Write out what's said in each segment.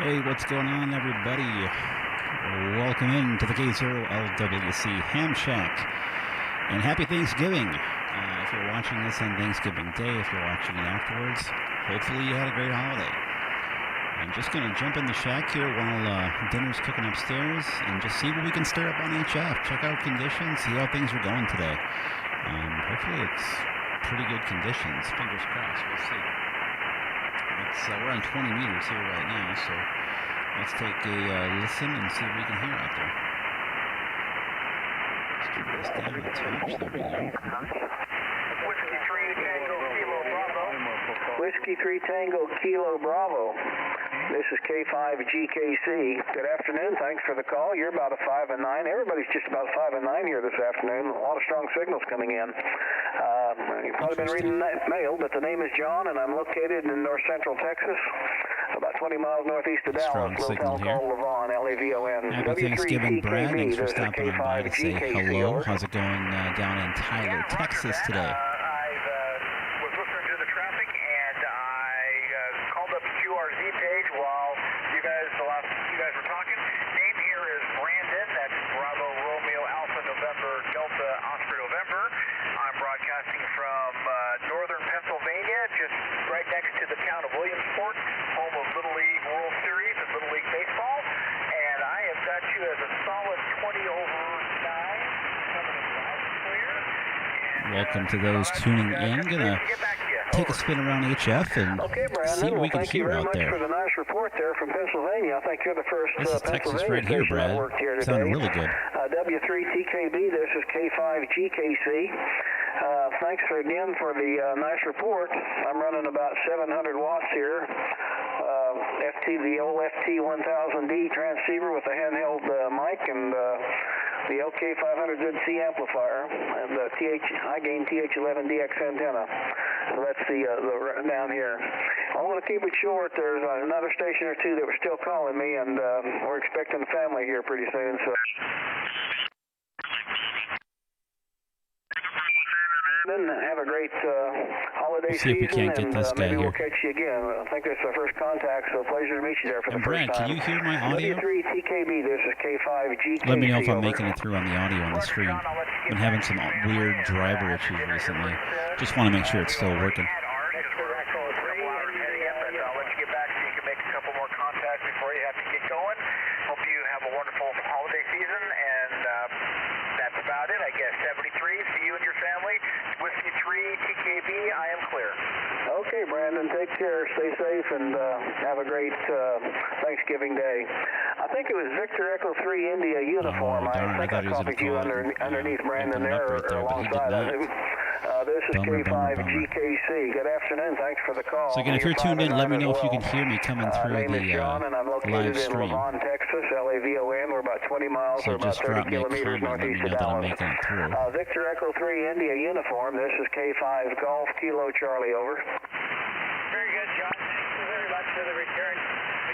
Hey, what's going on, everybody? Welcome in to the K0LWC Ham Shack, and happy Thanksgiving. If you're watching this on Thanksgiving Day, if you're watching it afterwards, hopefully you had a great holiday. I'm just going to jump in the shack here while dinner's cooking upstairs and just see what we can stir up on HF. Check out conditions, see how things are going today. Hopefully it's pretty good conditions. Fingers crossed. We'll see. We're on 20 meters here right now, so let's take a listen and see what we can hear out there. Let's keep this down a touch. There we go. Whiskey 3 Tango Kilo Bravo. Whiskey 3 Tango Kilo Bravo. This is K5GKC. Good afternoon. Thanks for the call. You're about a 5 and 9. Everybody's just about 5 and 9 here this afternoon. A lot of strong signals coming in. You've probably been reading mail, but the name is John, and I'm located in north central Texas, about 20 miles northeast of Dallas. Little town called Lavon, L-A-V-O-N. Happy Thanksgiving, Brad. Thanks for stopping by to say hello. How's it going down in Tyler, Texas today? I was listening to the traffic, and I called up the QRZ page while you guys were talking. Name here is Brandon. That's Bravo Romeo Alpha November Delta Oscar November. I'm broadcasting from northern Pennsylvania, just right next to the town of Williamsport, home of Little League World Series and Little League Baseball. And I have got you as a solid 20 over 9, coming in loud and clear. Welcome to those tuning in. Gonna take a spin around HF and see what we can hear out there. Thank you very much for the nice report there from Pennsylvania. I think you're the first This is Texas right here, Brad. Sounded really good. W3TKB, this is K5GKC. Thanks again for the nice report. I'm running about 700 watts here. The old FT1000D transceiver with a handheld mic and the LK500ZC amplifier and the high-gain TH11DX antenna. So that's the down here. I'm going to keep it short. There's another station or two that were still calling me, and we're expecting a family here pretty soon. So. Have a great holiday season. See if we can't get this guy maybe here. We'll catch you again. I think this is our first contact, so pleasure to meet you there for the Brad, first time. can you hear my audio? W3TKB, this is K5GKC. Let me know if I'm making it through on the audio on the stream. I've been having some weird driver issues recently. Just want to make sure it's still working. Hope you have a wonderful holiday season, and that's about it, I guess. 73, see you and your family. Whiskey 3, TKB, I am clear. Okay, Brandon, take care, stay safe, and have a great Thanksgiving Day. I think it was Victor Echo 3 India uniform. I think I copied you underneath Brandon there, or alongside of him. This is K5GKC. Good afternoon. Thanks for the call. So again, if you're tuned in, let me know if you can hear me coming through the live stream. Lavon, Texas, L-A-V-O-N. We're about 20 miles or about 30 kilometers northeast of Dallas. Victor Echo 3 India uniform. This is K5 Golf Kilo Charlie, over. Very good, John. Thank you very much for the return.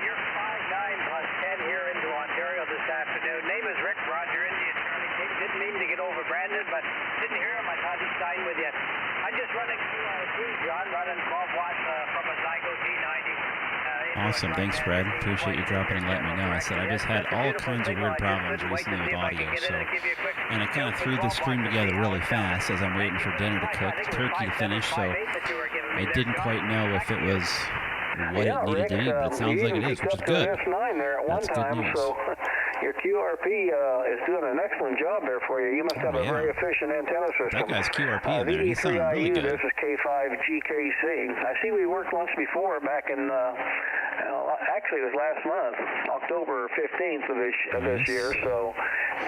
You're 5'9" plus 10 here into Ontario this afternoon. Name is Rick, Roger, India Charlie King. Didn't mean to get over Brandon, but didn't hear him. I thought he'd sign with you. I'm just running QRZ, John, running 12 watts from a Zygo D90. Awesome. Thanks, Fred. Appreciate you dropping and letting me know. I said I just had all kinds of weird problems recently with audio, and I kind of threw the stream together really fast as I'm waiting for dinner to cook, turkey to finish, so I didn't quite know if it was what it needed to be, but it sounds like it is, which is good. That's good news. Your QRP is doing an excellent job there for you. You must have a very efficient antenna system. That guy's QRP in there. He sounded really good. This is K5GKC. I see we worked once before back in, actually it was last month, October 15th of this year, so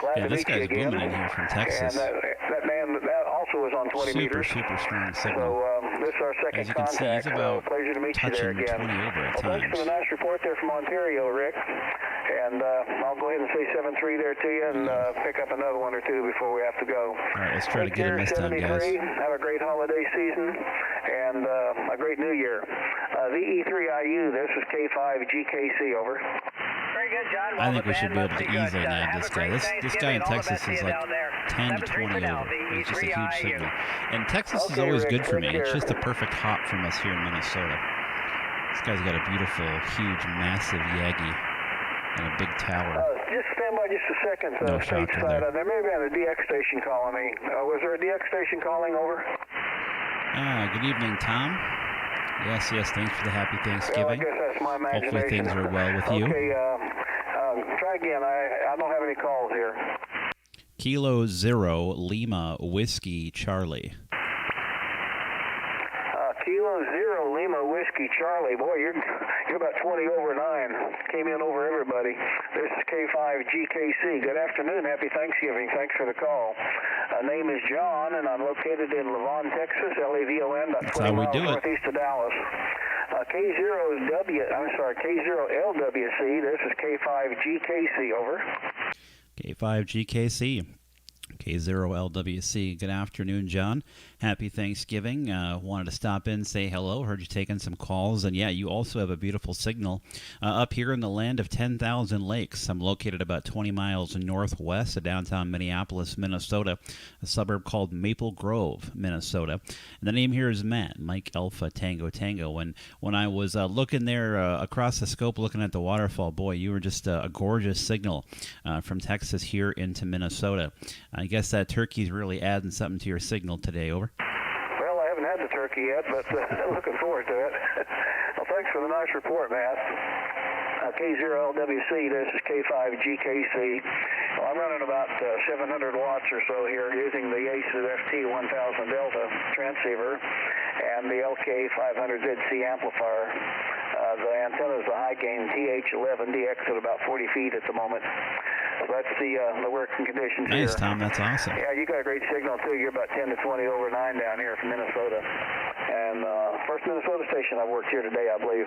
glad to meet you again. This guy's booming in here from Texas. And that also was on 20 meters. Super strong signal. So this is our second contact. As you can see, he's about pleasure to meet you there again. 20 over at times. Thanks for the nice report there from Ontario, Rick. And I'll go ahead and say 7-3 there to you and pick up another one or two before we have to go. All right, let's try to get him this time, guys. Have a great holiday season and a great new year. VE3IU, this is K5GKC, over. Very good, John. I think we should be able to easily nab this guy. This guy in Texas is like 10 to 20 over. It's just a huge signal. And Texas is always good for me. It's just a perfect hop from us here in Minnesota. This guy's got a beautiful, huge, massive Yagi and a big tower. Just stand by just a second. No shot stateside. there. There may have been a DX station calling me. Was there a DX station calling over? Good evening, Tom. Yes, thanks for the happy Thanksgiving. Well, I guess that's my imagination. Hopefully things are well with you. Okay, try again. I don't have any calls here. Kilo 0 Lima Whiskey Charlie. Kilo 0 Lima Whiskey Charlie. Boy, you're about 20 over 9. Came in over everybody. This is K5GKC. Good afternoon. Happy Thanksgiving. Thanks for the call. Name is John, and I'm located in Lavon, Texas. LAVON, about 20 miles northeast of Dallas. K0LWC. This is K5GKC. Over. K5GKC. K0LWC. Good afternoon, John. Happy Thanksgiving. Wanted to stop in, say hello. Heard you taking some calls. And yeah, you also have a beautiful signal up here in the land of 10,000 lakes. I'm located about 20 miles northwest of downtown Minneapolis, Minnesota, a suburb called Maple Grove, Minnesota. And the name here is Matt, Mike Alpha Tango Tango. And when I was looking there across the scope, looking at the waterfall, boy, you were just a gorgeous signal from Texas here into Minnesota. I guess that turkey's really adding something to your signal today. Over. Well, I haven't had the turkey yet, but looking forward to it. Well, thanks for the nice report, Matt. K0LWC, this is K5GKC. Well, I'm running about 700 watts or so here using the ACES FT1000 Delta transceiver and the LK500ZC amplifier. The antenna is the high gain TH11DX at about 40 feet at the moment. So that's the working conditions here. Nice, Tom. That's awesome. Yeah, you got a great signal, too. You're about 10 to 20 over 9 down here from Minnesota. And first Minnesota station I've worked here today, I believe.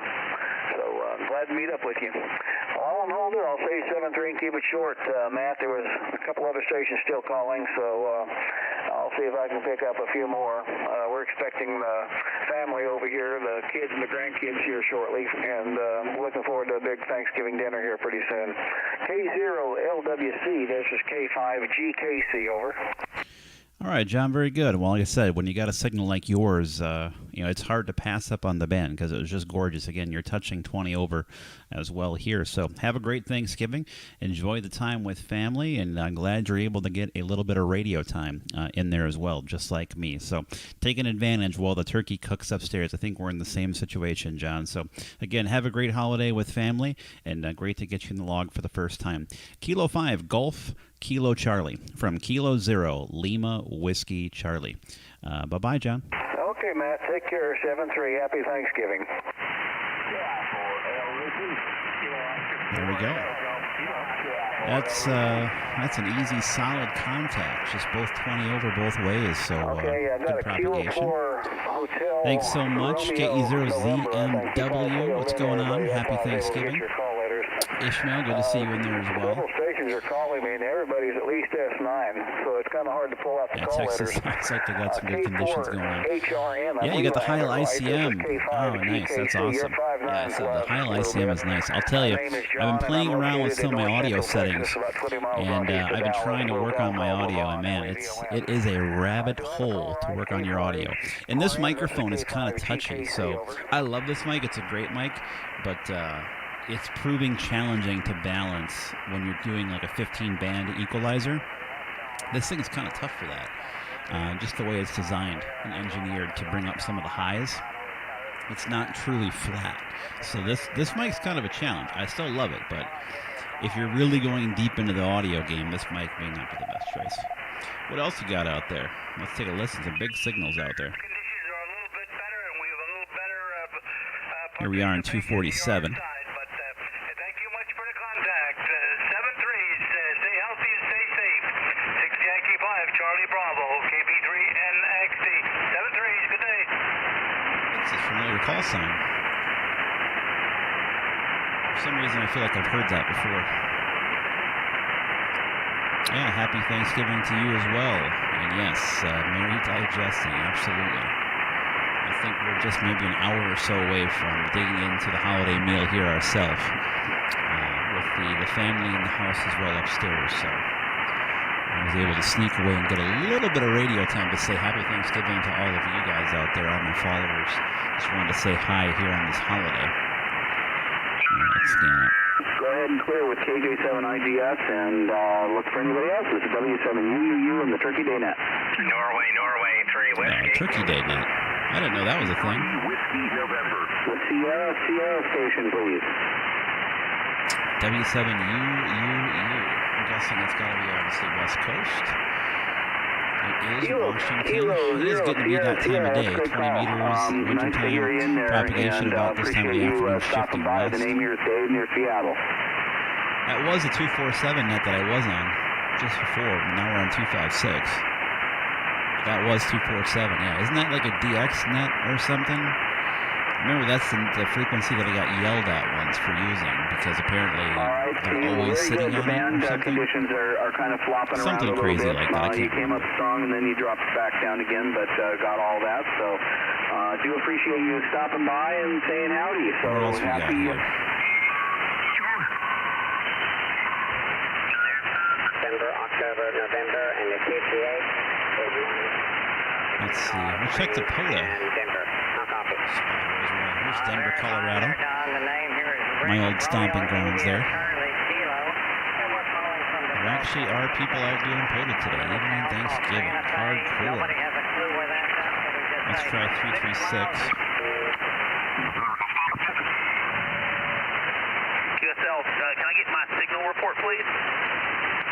So glad to meet up with you. Well, I won't hold it. I'll say 7-3 and keep it short, Matt. There was a couple other stations still calling, so I'll see if I can pick up a few more. We're expecting the family over here, the kids and the grandkids here shortly, and looking forward to a big Thanksgiving dinner here pretty soon. K0LWC, this is K5GKC, over. All right, John, very good. Well, like I said, when you got a signal like yours, it's hard to pass up on the band because it was just gorgeous. Again, you're touching 20 over as well here. So have a great Thanksgiving. Enjoy the time with family, and I'm glad you're able to get a little bit of radio time in there as well, just like me. So taking advantage while the turkey cooks upstairs. I think we're in the same situation, John. So, again, have a great holiday with family, and great to get you in the log for the first time. Kilo 5, Golf Kilo Charlie from Kilo 0 Lima Whiskey Charlie. Bye-bye, John. Okay, Matt. Take care. 7-3. Happy Thanksgiving. There we go. That's an easy, solid contact. Just both 20 over both ways. So okay, I got good a Kilo propagation. 4 Hotel. Thanks so much, KE0ZMW. What's going on? Happy Thanksgiving. Ishmael, good to see you in there as well. Several stations are calling me, and everybody's at least S9, so it's kind of hard to pull out the call Texas letters. looks like they got some good conditions going on. HRM, Yeah, you got the Heil ICM. Oh, nice. That's awesome. Yeah, so the Heil ICM is nice. I'll tell you, I've been playing around with some of my audio settings, and I've been trying to work on my audio, and man, it is a rabbit hole to work on your audio. And this microphone is kind of touchy, so I love this mic. It's a great mic, but it's proving challenging to balance when you're doing like a 15-band equalizer. This thing is kind of tough for that. Just the way it's designed and engineered to bring up some of the highs. It's not truly flat. So this mic's kind of a challenge. I still love it, but if you're really going deep into the audio game, this mic may not be the best choice. What else you got out there? Let's take a listen. Some big signals out there. Here we are in 247. Charlie Bravo, KB3NXT, 7-3, good day. It's a familiar call sign. For some reason, I feel like I've heard that before. Yeah, happy Thanksgiving to you as well. And yes, Merry Digesting, absolutely. I think we're just maybe an hour or so away from digging into the holiday meal here ourselves, with the family in the house as well upstairs. So I was able to sneak away and get a little bit of radio time to say happy Thanksgiving to all of you guys out there, all my followers. Just wanted to say hi here on this holiday. Let's scan it. Go ahead and clear with KJ7IGS and look for anybody else. This is W7UUU in the Turkey Day Net. Norway, 3 Whiskey. Turkey Day Net. I didn't know that was a thing. Whiskey November. The Sierra station, please. W7UUU. I'm guessing it's got to be obviously West Coast. It is Washington. It is getting to be that time of day. 20 meters, wintertime, propagation about this time of the afternoon, shifting west. The name here is Dave near Seattle. That was a 247 net that I was on just before, but now we're on 256. That was 247, yeah. Isn't that like a DX net or something? Remember, that's the frequency that I got yelled at once for using, because apparently they're always sitting on it or something. Conditions are kind of flopping something around a crazy little bit. Like that. You came up strong and then you dropped back down again, but got all that. So do appreciate you stopping by and saying howdy. So what else we got here? December, October, November, and the QTA is 1. Let's see. We'll check the POTA. And Denver. No copy. Here's Denver, Colorado. My old stomping grounds there. There actually are people out doing POTA today, even on Thanksgiving. Hardcore. Let's try 336. QSL, can I get my signal report, please?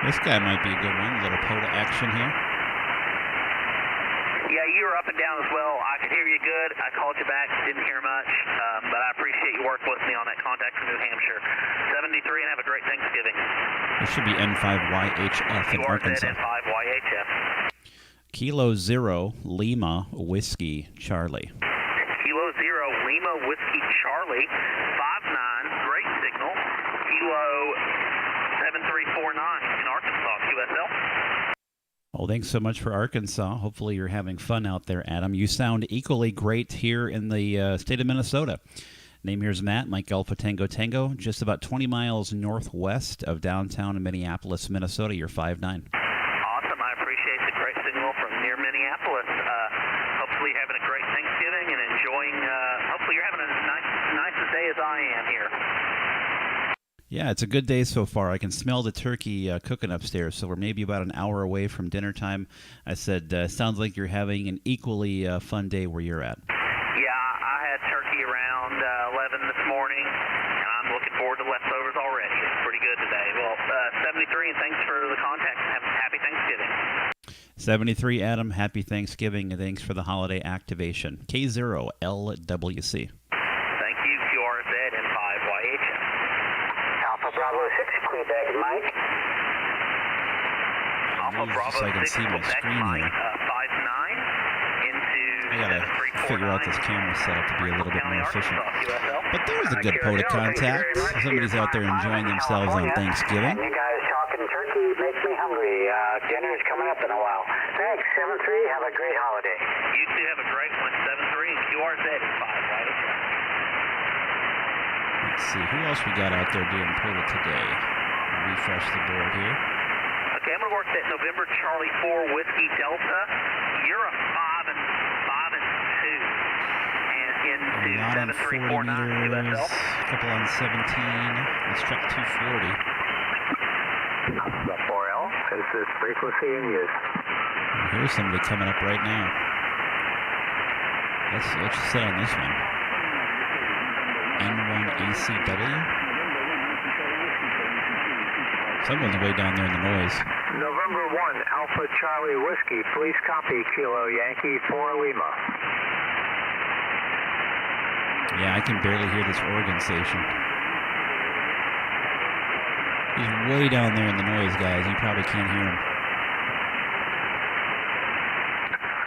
This guy might be a good one. A little POTA action here. Yeah, you were up and down as well. I could hear you good. I called you back, didn't hear much, but I appreciate you working with me on that contact from New Hampshire. 73, and have a great Thanksgiving. This should be N5YHF in Arkansas. N5YHF. Kilo 0 Lima Whiskey Charlie. Kilo 0 Lima Whiskey Charlie, 59, great signal. Kilo 7349 in Arkansas, QSL. Well, thanks so much for Arkansas. Hopefully you're having fun out there, Adam. You sound equally great here in the state of Minnesota. Name here is Matt, Mike Alpha Tango Tango, just about 20 miles northwest of downtown Minneapolis, Minnesota. You're 5'9". Awesome. I appreciate the great signal from near Minneapolis. Hopefully you're having a great Thanksgiving and enjoying, hopefully you're having a nice a day as I am here. Yeah, it's a good day so far. I can smell the turkey cooking upstairs, so we're maybe about an hour away from dinner time. I said, sounds like you're having an equally fun day where you're at. Yeah, I had turkey around 11 this morning, and I'm looking forward to leftovers already. It's pretty good today. Well, 73, and thanks for the contact. Happy Thanksgiving. 73, Adam, happy Thanksgiving, and thanks for the holiday activation. K0LWC. Thank you, QRZ and 5YHF. Alpha Bravo 6, Quebec, Mike. Alpha Bravo so I can 6, see my Quebec, screen Mike, here. 59 into I gotta figure out this camera setup to be a little bit more efficient. But there's a good POTA contact. Somebody's out there enjoying themselves on Thanksgiving. You guys talking turkey makes me hungry. Dinner's coming up in a while. Thanks, 7-3. Have a great holiday. You too have a great one, 7-3. QRZ is 5YHF. Let's see, who else we got out there doing POTA today? I'll refresh the board here. Okay, I'm going to work that November Charlie 4 Whiskey Delta. You're a 5 and 2. And into Not on 40 meters, 7349 QSL. a couple on 17. Let's check 240. The 4L is this frequency in use. Here's somebody coming up right now. Let's sit on this one. N1ACW. Someone's way down there in the noise. November 1, Alpha Charlie Whiskey. Please copy Kilo Yankee 4 Lima. Yeah, I can barely hear this organ station. He's way down there in the noise, guys. You probably can't hear him.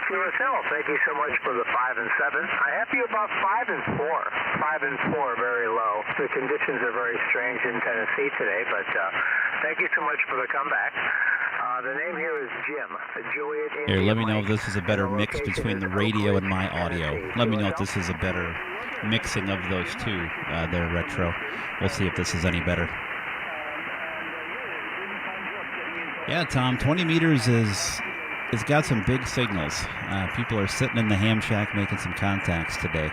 QSL, thank you so much for the 5 and 7. I have you about 5 and 4. 5 and 4, very low. The conditions are very strange in Tennessee today, but thank you so much for the comeback. The name here is Jim. Juliet. Here, let me know if this is a better mix between the radio and my audio. Let me know if this is a better mixing of those two there, Retro. We'll see if this is any better. Yeah, Tom, 20 meters it's got some big signals. People are sitting in the ham shack making some contacts today.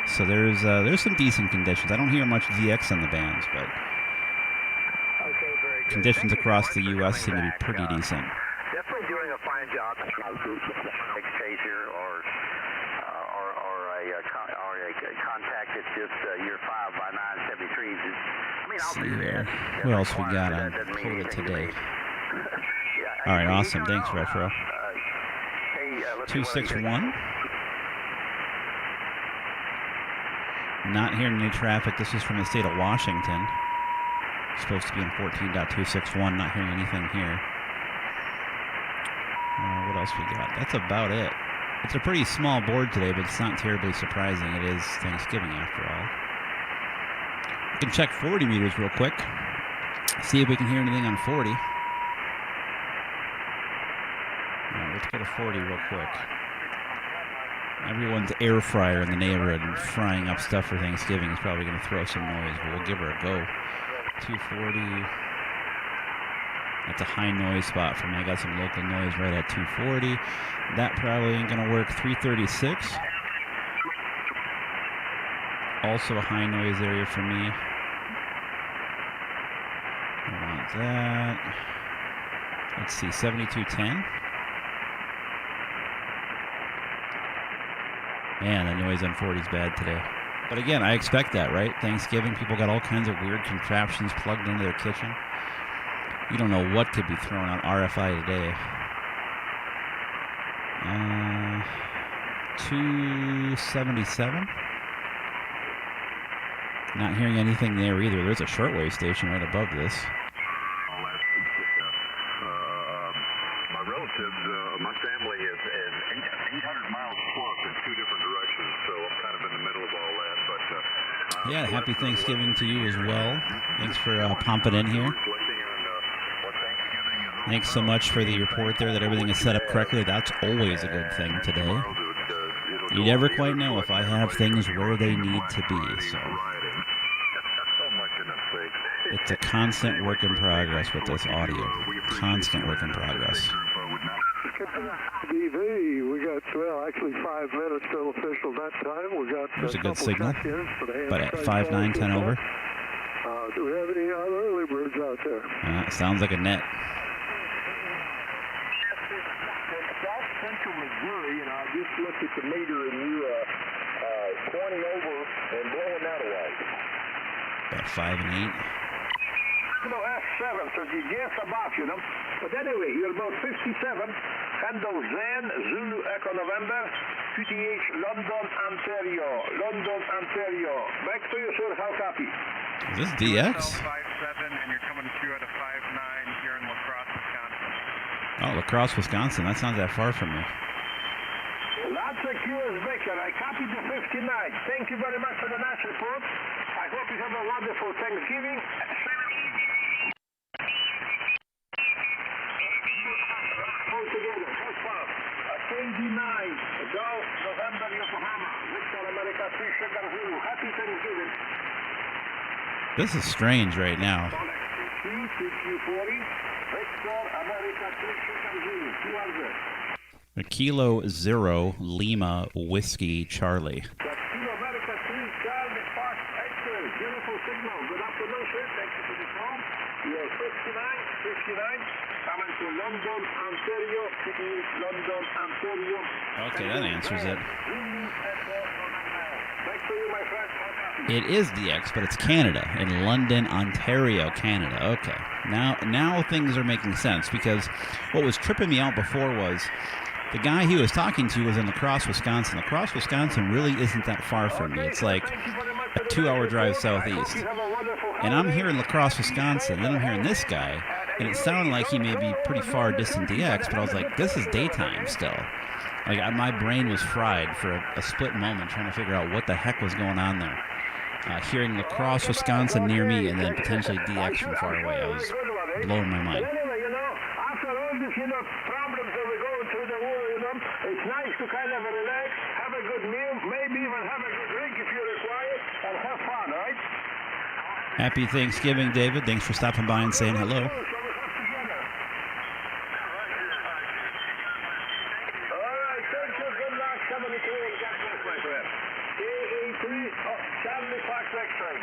So there's some decent conditions. I don't hear much DX on the bands, but conditions across the U.S. seem to be pretty decent. Definitely doing a fine job. Chase here or a contact at just year 5 by 973. Let's see here. What else we got on quota today? All right, awesome. Thanks, Retro. 261. Not hearing any traffic. This is from the state of Washington. Supposed to be in 14.261. Not hearing anything here. What else we got? That's about it. It's a pretty small board today, but it's not terribly surprising. It is Thanksgiving after all. We can check 40 meters real quick. See if we can hear anything on 40. Let's go to 40 real quick. Everyone's air fryer in the neighborhood and frying up stuff for Thanksgiving is probably going to throw some noise, but we'll give her a go. 240. That's a high noise spot for me. I got some local noise right at 240. That probably ain't going to work. 336. Also a high noise area for me. I want that. Let's see, 7210. Man, the noise on 40 is bad today. But again, I expect that, right? Thanksgiving, people got all kinds of weird contraptions plugged into their kitchen. You don't know what could be thrown on RFI today. 277. Not hearing anything there either. There's a shortwave station right above this. My relatives, my family is 800 miles plus in 2 different directions, so I'm kind of in the middle of all that. But yeah, happy Thanksgiving to you as well. Thanks for pumping in here. Thanks so much for the report there that everything is set up correctly. That's always a good thing today. You never quite know if I have things where they need to be, so it's a constant work in progress with this audio. Constant work in progress. DV, we got, well, actually 5 minutes till official that time. We got there's a good signal, but at 5-9-10 over. Do we have any other early birds out there? Sounds like a net. South Central Missouri, and I just looked at the meter, and you pointing over and blowing that away. About 5 and 8. F7, so you guess about, you know. But anyway, you're about 57. Handle Zen, Zulu Echo November, QTH London, Ontario. London, Ontario. Back to you, sir. How copy? Is this DX? 57, and you're coming through at a 59 here in La Crosse, Wisconsin. Oh, La Crosse, Wisconsin. That sounds that far from me. Lots of QS Baker. I copied the 59. Thank you very much for the nice report. I hope you have a wonderful Thanksgiving. Together, so far. KD9, Golf, November, Yokohama. Victor America 3 Sugar Zulu. Happy Thanksgiving. This is strange right now. A Kilo 0 Lima Whiskey Charlie. Kilo America 3 Charlie Fox X-ray. Beautiful signal. Good afternoon, sir. Thank you for the call. You're 59. Coming to London, Ontario. London, Ontario. Okay, that answers it. Thanks to you, my friend. It is DX, but it's Canada, in London, Ontario, Canada. Okay, now things are making sense, because what was tripping me out before was the guy he was talking to was in La Crosse, Wisconsin. La Crosse, Wisconsin really isn't that far from me. It's like a 2-hour drive southeast. And I'm here in La Crosse, Wisconsin, then I'm hearing this guy, and it sounded like he may be pretty far distant DX, but I was like, this is daytime still. Like, my brain was fried for a split moment trying to figure out what the heck was going on there. Hearing La Crosse, Wisconsin near me, and then potentially DX from far away. I was blowing my mind. Anyway, after all these, problems that we're going through the war, it's nice to kind of relax, have a good meal, maybe even have a good drink if you require, and have fun, right? Happy Thanksgiving, David. Thanks for stopping by and saying hello.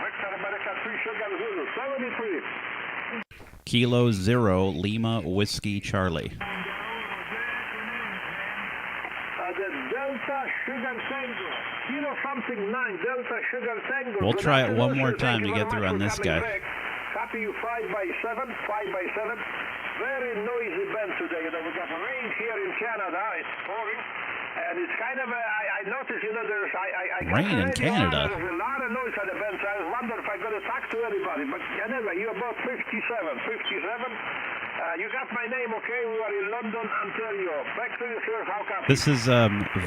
Victor America 3 Sugar Zulu, 73. Kilo 0 Lima Whiskey Charlie. The Delta Sugar Tango, Kilo something 9, Delta Sugar Tango. We'll try it one more Thank time you to very get through much on for this coming guy. back. Happy you 5x7, 5x7. Very noisy band today. You know, we got rain here in Canada. It's pouring. And it's kind of, I noticed, you know, there's, I Rain in Canada. There's a lot of noise on the bench. I was wondering if I'm going to talk to anybody. But anyway, you're about 57. You got my name, okay? We are in London, Ontario. Back to you, sir. How come? This is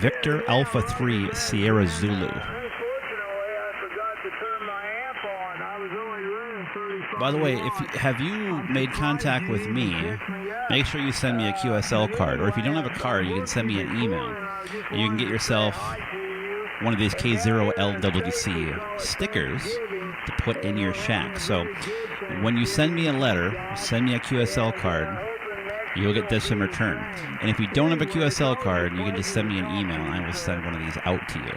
Victor Alpha 3 Sierra Zulu. Unfortunately, I forgot to turn my amp on. I was only running 35 By the way, watts. have you made contact with me, make sure you send me a QSL card. Or if you don't have a card, you can send me an email. And you can get yourself one of these K0LWC stickers to put in your shack. So when you send me a letter, send me a QSL card, you'll get this in return. And if you don't have a QSL card, you can just send me an email and I will send one of these out to you.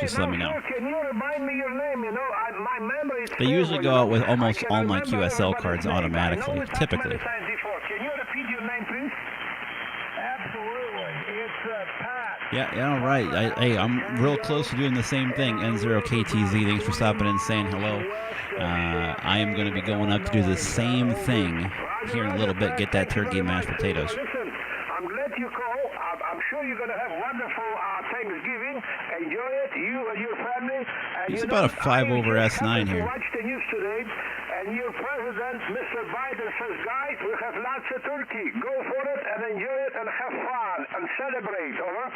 Just let me know. Can you remind me your name? You know, my memory is They usually go out with almost all my QSL everybody's cards name. automatically, I know it's typically. many times before. Can you repeat your name, please? Absolutely. It's Pat. Yeah, all right. Hey, I'm real close to doing the same thing. N0KTZ, thanks for stopping in and saying hello. I am going to be going up to do the same thing here in a little bit. Get that turkey and mashed potatoes. Listen, I'm glad you called. I'm sure you're going to have wonderful Thanksgiving. Enjoy it, you and your family. And It's you about know, a 5 over I just S9 happened to here. watch the news today, and your president, Mr. Biden, says, guys, we have lots of turkey. Go for it and enjoy it and have fun and celebrate. Over.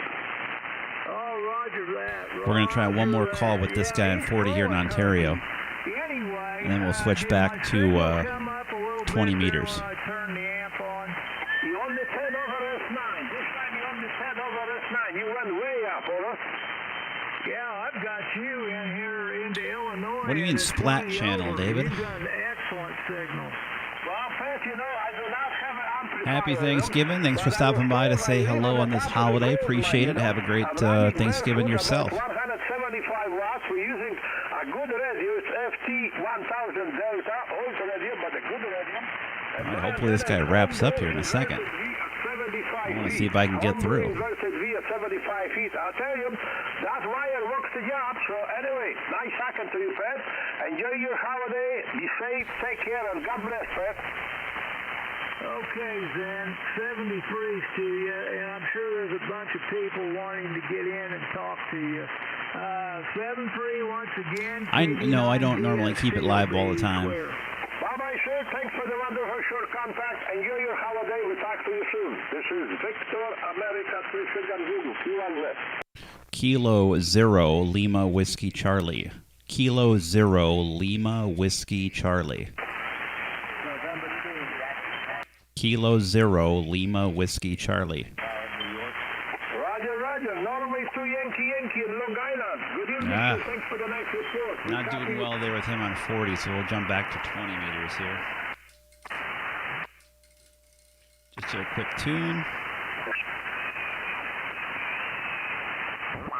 Oh, roger that. We're going to try one more call with this guy in 40 here in Ontario. Anyway, And then we'll switch back to 20 meters. Turn the amp on. You only 10 over S9. This time you only 10 over S9. You went way up, over. Yeah, I've got you in here into Illinois. What do you mean at splat 20 channel, over. David? You've got an excellent signal. Well, Pat, you know, I do not have an amplifier. Happy Thanksgiving. Thanks for stopping by to say hello on this holiday. Appreciate it. Have a great Thanksgiving yourself. 175 watts. We're using a good radio. It's FT1000 Delta, old radio, but a good radio. All right, hopefully this guy wraps up here in a second. I want to see if I can get through. Inverted V at 75 feet. I'll tell you, that wire works the job. So anyway, nice talking to you, Pat. Enjoy your holiday. Be safe. Take care, and God bless, Pat. Okay, Zen, 73's to you, and I'm sure there's a bunch of people wanting to get in and talk to you. 73 once again. I don't normally keep it live all the time. Bye-bye, sir. Thanks for the wonderful short contact. Enjoy your holiday. We'll talk to you soon. This is Victor America 3 Sugar Zulu. Q1 Kilo 0 Lima Whiskey Charlie. Kilo 0 Lima Whiskey Charlie. Kilo 0 Lima Whiskey Charlie. Roger. Norway to Yankee in Long Island. Good evening. Ah. Thanks for the nice report. Not doing well there with him on 40, so we'll jump back to 20 meters here. Just a quick tune. I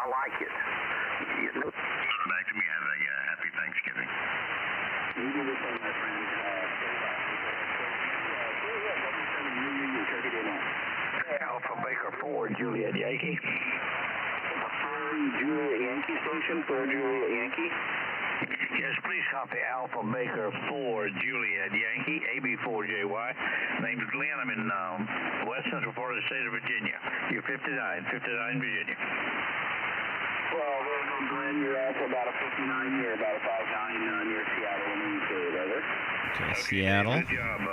like it. Back to me, have a happy Thanksgiving. You do the same, my friend. Alpha Baker 4, Juliet Yankee. Juliet Yankee station for Juliet Yankee. Yes, please copy Alpha Baker 4, Juliet Yankee, AB4JY. Name's Glenn. I'm in west central part of the state of Virginia. You're 59 Virginia. Well, Glenn, you're also about a 59 here, about a 59 near Seattle in the UK, brother. Okay, Seattle. Good job. I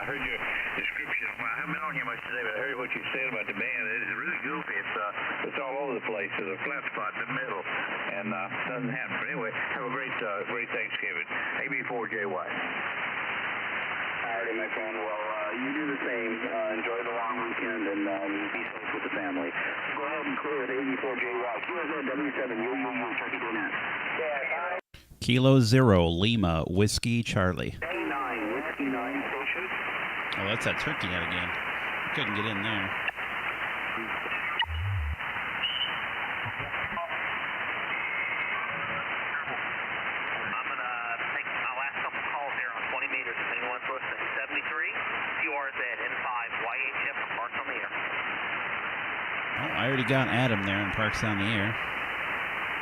heard your description. Well, I haven't been on here much today, but I heard what you said about the band. It is really goofy. It's all over the place. There's a flat spot in the middle, and doesn't happen. But anyway, have a great Thanksgiving. AB4JY. Alrighty, my friend. Well, you do the same. Enjoy the long weekend and be safe with the family. Go ahead and clear it, 84JY. QSOW7, UUU, Turkey Donut. Yeah, Kilo 0 Lima Whiskey Charlie. A9, Whiskey 9 station. Oh, that's that turkey net again. I couldn't get in there. I'm I already got Adam there and Parks on the air.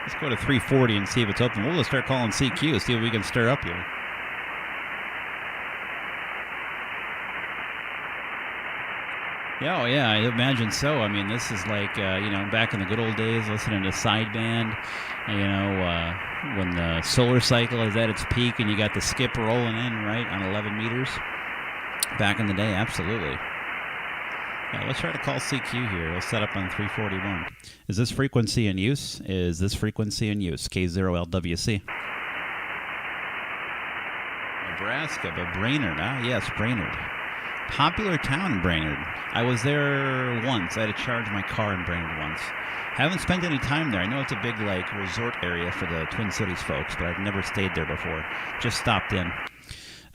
Let's go to 340 and see if it's open. We'll just start calling CQ, see what we can stir up here. Yeah, oh yeah, I imagine so. I mean, this is like, back in the good old days, listening to sideband, when the solar cycle is at its peak and you got the skip rolling in, right, on 11 meters. Back in the day, absolutely. Yeah, let's try to call CQ here. We'll set up on 341. Is this frequency in use? Is this frequency in use? K0LWC. Nebraska, but Brainerd. Ah, yes, Brainerd. Popular town, Brainerd. I was there once. I had to charge my car in Brainerd once. Haven't spent any time there. I know it's a big, resort area for the Twin Cities folks, but I've never stayed there before. Just stopped in.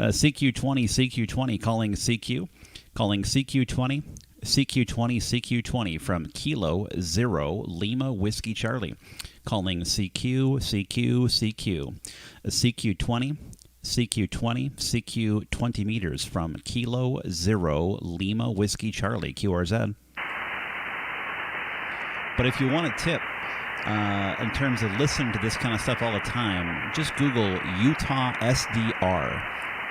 CQ20, CQ20, calling CQ. Calling CQ20. CQ20, CQ20 from Kilo 0 Lima Whiskey Charlie. Calling CQ, CQ, CQ. CQ20, CQ20, CQ 20 meters from Kilo 0 Lima Whiskey Charlie, QRZ. But if you want a tip in terms of listening to this kind of stuff all the time, just Google Utah SDR.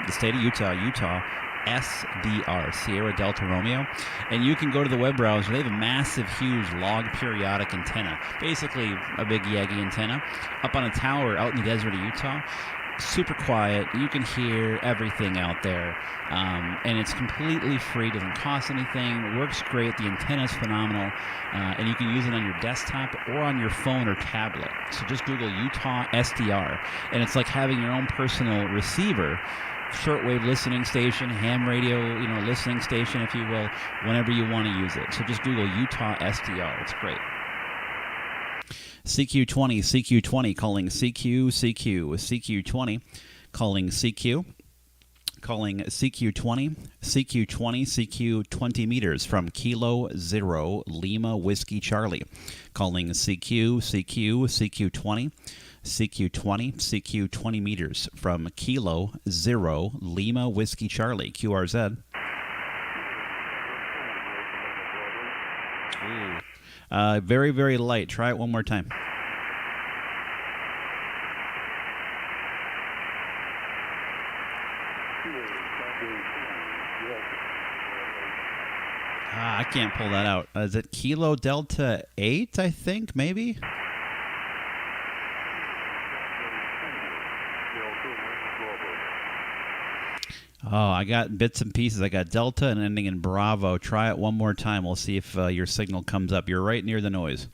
The state of Utah, SDR, Sierra Delta Romeo, and you can go to the web browser. They have a massive, huge log periodic antenna, basically a big Yagi antenna, up on a tower out in the desert of Utah. Super quiet. You can hear everything out there, and it's completely free. Doesn't cost anything. Works great. The antenna's phenomenal, and you can use it on your desktop or on your phone or tablet. So just Google Utah SDR, and it's like having your own personal receiver. Shortwave listening station, ham radio, listening station, if you will, whenever you want to use it. So just Google Utah SDR. It's great. CQ20, CQ20, calling CQ, CQ, CQ20, calling CQ, calling CQ20, CQ20, CQ 20 meters from Kilo 0 Lima Whiskey Charlie, calling CQ, CQ, CQ20, CQ20, CQ 20 meters from Kilo 0 Lima Whiskey Charlie, QRZ. Very, very light. Try it one more time. I can't pull that out. Is it Kilo Delta 8, I think, maybe? Oh, I got bits and pieces. I got Delta and ending in Bravo. Try it one more time. We'll see if your signal comes up. You're right near the noise.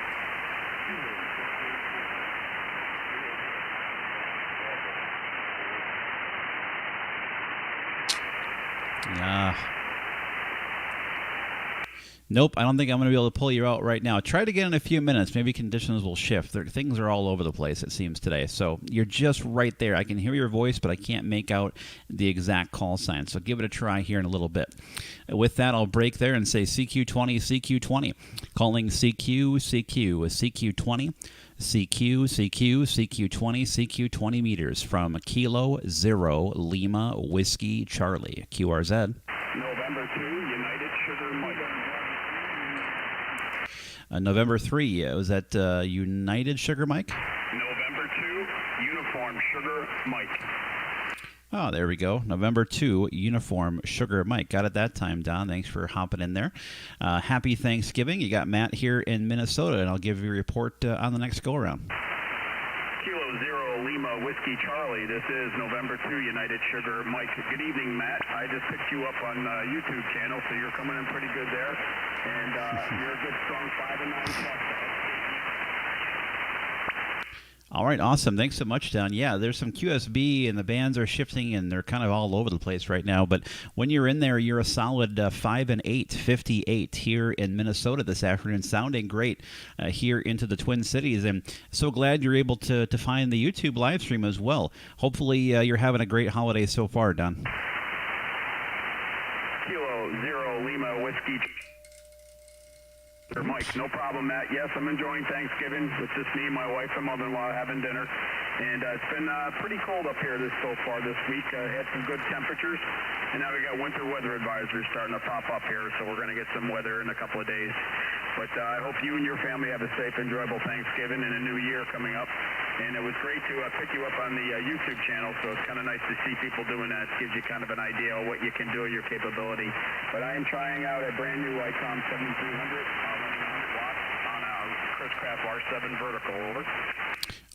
Nope, I don't think I'm going to be able to pull you out right now. Try to get in a few minutes. Maybe conditions will shift. Things are all over the place, it seems, today. So you're just right there. I can hear your voice, but I can't make out the exact call sign. So give it a try here in a little bit. With that, I'll break there and say CQ20, CQ20. Calling CQ, CQ, CQ20. CQ, CQ, CQ20, CQ 20 meters from Kilo 0 Lima Whiskey Charlie, QRZ. November 2, United Sugar Mike. November 3, was that United Sugar Mike? November 2, Uniform Sugar Mike. Oh, there we go. November 2, Uniform Sugar Mike. Got it that time, Don. Thanks for hopping in there. Happy Thanksgiving. You got Matt here in Minnesota, and I'll give you a report on the next go-around. Kilo 0 Lima Whiskey Charlie. This is November 2, United Sugar Mike. Good evening, Matt. I just picked you up on YouTube channel, so you're coming in pretty good there. And you're a good, strong 5 and 9 plus. All right, awesome. Thanks so much, Don. Yeah, there's some QSB, and the bands are shifting, and they're kind of all over the place right now. But when you're in there, you're a solid 5 and 8, 58 here in Minnesota this afternoon. Sounding great here into the Twin Cities. And so glad you're able to find the YouTube live stream as well. Hopefully you're having a great holiday so far, Don. Kilo 0 Lima Whiskey Mike, no problem, Matt. Yes, I'm enjoying Thanksgiving. It's just me and my wife and mother-in-law having dinner. And it's been pretty cold up here so far this week. Had some good temperatures. And now we got winter weather advisories starting to pop up here. So we're going to get some weather in a couple of days. But I hope you and your family have a safe, enjoyable Thanksgiving and a new year coming up. And it was great to pick you up on the YouTube channel, so it's kind of nice to see people doing that. It gives you kind of an idea of what you can do, your capability. But I am trying out a brand new ICOM 7300, running 100 watts on a Chris Craft R7 vertical. Over.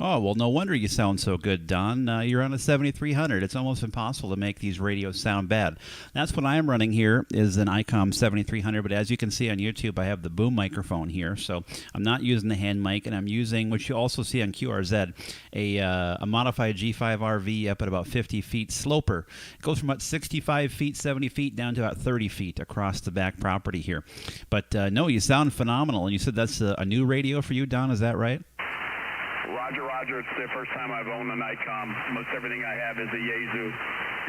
Oh, well, no wonder you sound so good, Don. You're on a 7300. It's almost impossible to make these radios sound bad. That's what I'm running here is an ICOM 7300, but as you can see on YouTube, I have the boom microphone here, so I'm not using the hand mic, and I'm using, which you also see on QRZ, a modified G5RV up at about 50 feet sloper. It goes from about 65 feet, 70 feet, down to about 30 feet across the back property here. But no, you sound phenomenal, and you said that's a new radio for you, Don, is that right? Roger, it's the first time I've owned an ICOM. Most everything I have is a Yaesu.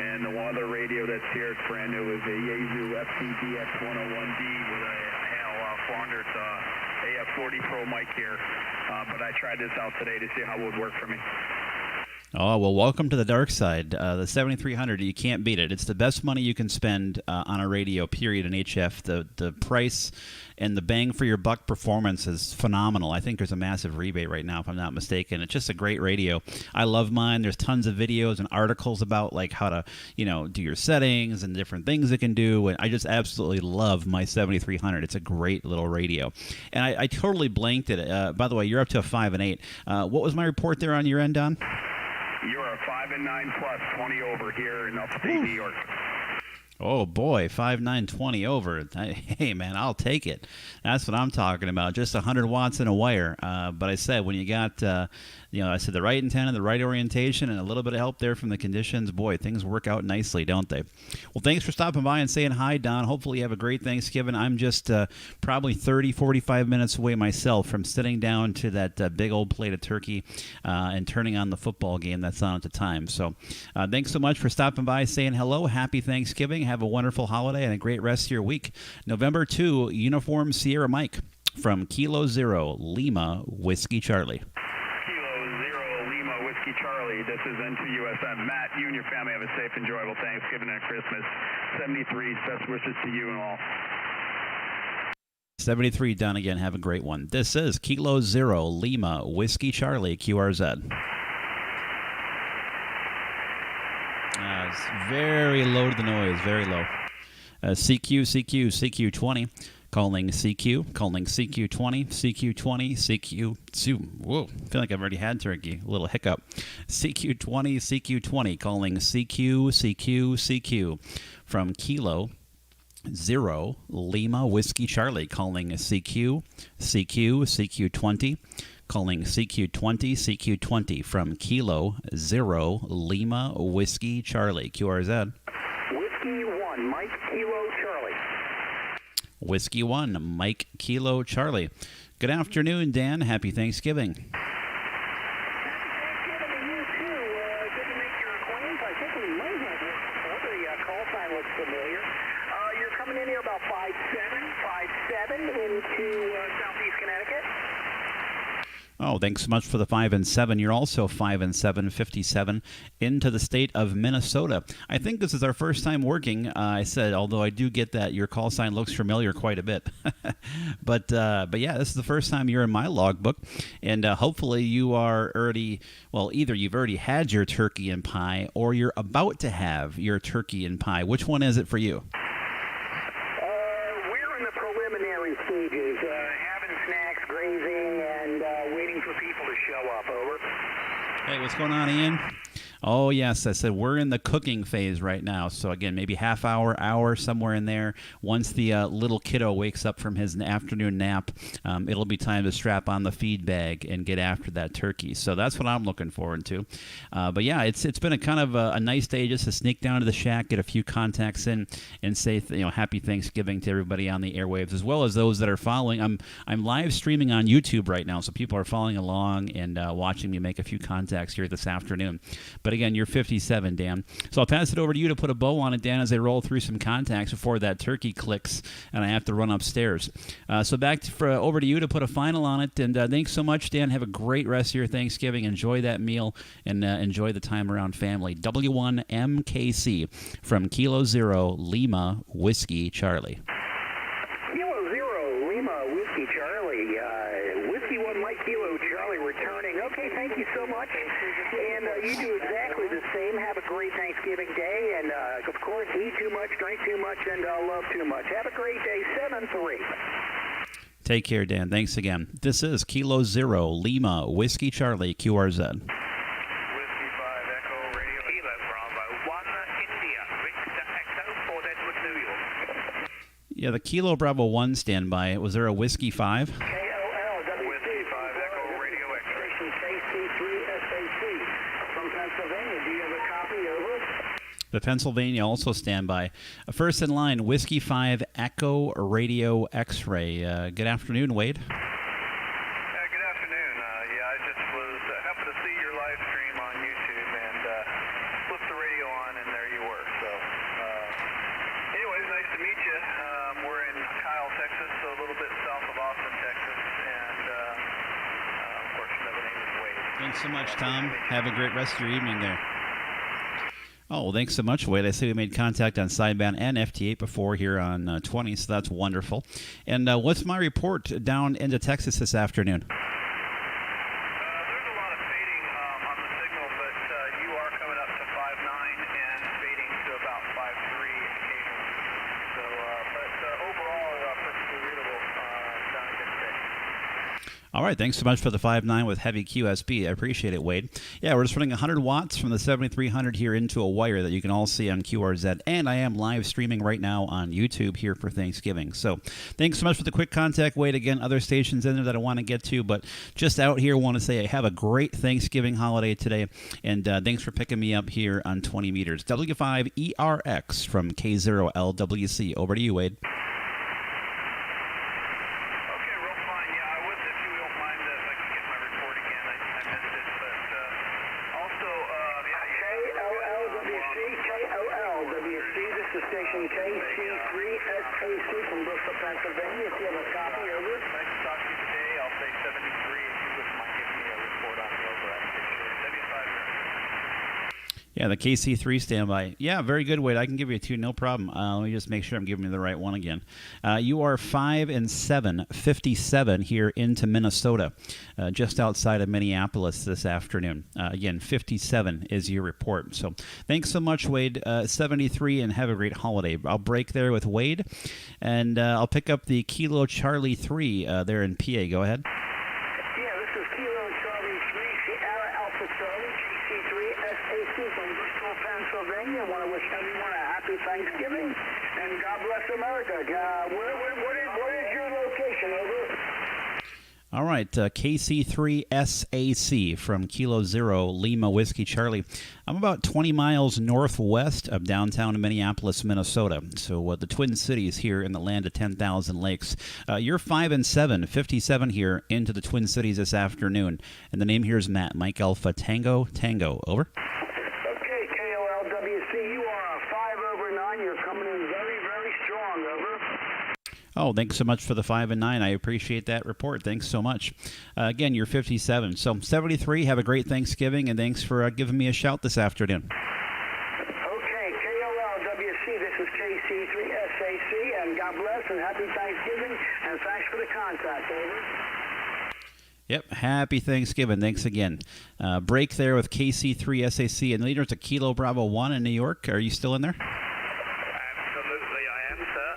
And the one other radio that's here, it's brand new, is a Yaesu FTDX101D with a HAL 400 AF40 Pro mic here. But I tried this out today to see how it would work for me. Oh, well, welcome to the dark side. The 7300, you can't beat it. It's the best money you can spend on a radio, period, in HF. The price and the bang for your buck performance is phenomenal. I think there's a massive rebate right now, if I'm not mistaken. It's just a great radio. I love mine. There's tons of videos and articles about like how to, do your settings and different things it can do. And I just absolutely love my 7300. It's a great little radio. And I totally blanked it. By the way, you're up to a 5 and 8. What was my report there on your end, Don? You're a 5 and 9 plus 20 over here in upstate New York. Oh, boy, 5,920 over. Hey, man, I'll take it. That's what I'm talking about, just 100 watts in a wire. But I said, when you got, I said the right antenna, the right orientation, and a little bit of help there from the conditions, boy, things work out nicely, don't they? Well, thanks for stopping by and saying hi, Don. Hopefully you have a great Thanksgiving. I'm just probably 30, 45 minutes away myself from sitting down to that big old plate of turkey and turning on the football game that's on at the time. So thanks so much for stopping by, saying hello. Happy Thanksgiving. Have a wonderful holiday and a great rest of your week. November 2, Uniform Sierra Mike from Kilo 0 Lima Whiskey Charlie. Kilo 0 Lima Whiskey Charlie. This is N2USM. Matt, you and your family have a safe, enjoyable Thanksgiving and Christmas. 73, best wishes to you and all. 73 done again. Have a great one. This is Kilo 0 Lima Whiskey Charlie, QRZ. It's very low to the noise, very low. CQ20, calling CQ20, CQ20, whoa, I feel like I've already had turkey, a little hiccup. CQ20, calling CQ, from Kilo 0 Lima Whiskey Charlie, calling CQ20. Calling CQ20 from Kilo 0 Lima Whiskey Charlie, QRZ. Whiskey 1, Mike Kilo Charlie. Whiskey 1, Mike Kilo Charlie. Good afternoon, Dan. Happy Thanksgiving. Happy Thanksgiving to you, too. Good to make your acquaintance. I think we might have you before. The call sign looks familiar. You're coming in here about 5'7" into southeast Connecticut. Oh, thanks so much for the 5 and 7. You're also 5 and 7, 57, into the state of Minnesota. I think this is our first time working. I said, although I do get that your call sign looks familiar quite a bit. but yeah, this is the first time you're in my logbook. And hopefully you are already, well, either you've already had your turkey and pie or you're about to have your turkey and pie. Which one is it for you? We're in the preliminary stages, having snacks, grazing, and waiting for people to show up. Over. Hey, what's going on, Ian? Oh, yes, I said we're in the cooking phase right now. So, again, maybe half hour, somewhere in there. Once the little kiddo wakes up from his afternoon nap, it'll be time to strap on the feed bag and get after that turkey. So that's what I'm looking forward to. But, yeah, it's been a kind of a nice day just to sneak down to the shack, get a few contacts in, and say happy Thanksgiving to everybody on the airwaves, as well as those that are following. I'm live streaming on YouTube right now, so people are following along and watching me make a few contacts here this afternoon. But again, you're 57, Dan. So I'll pass it over to you to put a bow on it, Dan, as I roll through some contacts before that turkey clicks and I have to run upstairs. So over to you to put a final on it. And thanks so much, Dan. Have a great rest of your Thanksgiving. Enjoy that meal and enjoy the time around family. W1MKC from Kilo 0 Lima Whiskey Charlie. Kilo 0 Lima Whiskey Charlie. You do exactly the same. Have a great Thanksgiving day, and of course, eat too much, drink too much, and love too much. Have a great day. 7-3. Take care, Dan. Thanks again. This is Kilo Zero Lima Whiskey Charlie QRZ. Whiskey 5 Echo Radio. Kilo Bravo 1 India Victor Echo for Deadwood, New York. Yeah, the Kilo Bravo 1 standby. Was there a Whiskey 5? K0LWC. Whiskey 5 Echo Radio X-ray. Station KC3SAC from Pennsylvania. Do you have a copy? Over. The Pennsylvania also standby. First in line, Whiskey 5 Echo Radio X-ray. Good afternoon, Wade. Good afternoon. I just was happened to see your live stream on YouTube and flipped the radio on, and there you were. So, anyways, nice to meet you. We're in Kyle, Texas, so a little bit south of Austin, Texas, and of course, you know the name is Wade. Thanks so much, Tom. Have a great rest of your evening there. Oh, thanks so much, Wade. I see we made contact on sideband and FT8 before here on 20, so that's wonderful. And what's my report down into Texas this afternoon? There's a lot of fading on the signal, but you are coming up to 5.9 and fading to about 5.3 occasionally. So, but overall, perfectly readable down in good shape. All right, thanks so much for the 5.9 with heavy QSB. I appreciate it, Wade. Yeah, we're just running 100 watts from the 7300 here into a wire that you can all see on QRZ, and I am live streaming right now on YouTube here for Thanksgiving. So thanks so much for the quick contact, Wade. Again, other stations in there that I want to get to, but just out here want to say I have a great Thanksgiving holiday today, and thanks for picking me up here on 20 meters. W5ERX from K0LWC. Over to you, Wade. Station KC3SAC from Bristol, Pennsylvania. If you have a copy, over. Nice to talk to you today. I'll say 73 if you wouldn't mind giving me a report on the over. I appreciate it. 75. Yeah, the KC3 standby. Yeah, very good, Wade. I can give you a 2, no problem. Let me just make sure I'm giving you the right one again. You are 5 and 7, 57 here into Minnesota, just outside of Minneapolis this afternoon. Again, 57 is your report. So thanks so much, Wade. 73, and have a great holiday. I'll break there with Wade, and I'll pick up the Kilo Charlie 3 there in PA. Go ahead. Yeah, this is Kilo Charlie 3, Sierra Alpha Charlie, KC3SAC from Bristol, Pennsylvania. I want to wish everyone a happy Thanksgiving, and God bless America. What is your location, over? All right, KC3SAC from Kilo Zero Lima Whiskey Charlie. I'm about 20 miles northwest of downtown Minneapolis, Minnesota. So the Twin Cities here in the land of 10,000 lakes. You're 5 and 7, 57 here into the Twin Cities this afternoon. And the name here is Matt, Mike Alpha Tango Tango. Over. Okay, K0LWC, you are 5/9. You're coming in very, very strong, over. Oh, thanks so much for the 5 and 9. I appreciate that report. Thanks so much. Again, you're 57. So 73, have a great Thanksgiving, and thanks for giving me a shout this afternoon. Okay, K0LWC, this is KC3SAC, and God bless and happy Thanksgiving, and thanks for the contact, over. Yep, happy Thanksgiving. Thanks again. Break there with KC3SAC, and leader to Kilo Bravo 1 in New York. Are you still in there? Absolutely, I am, sir.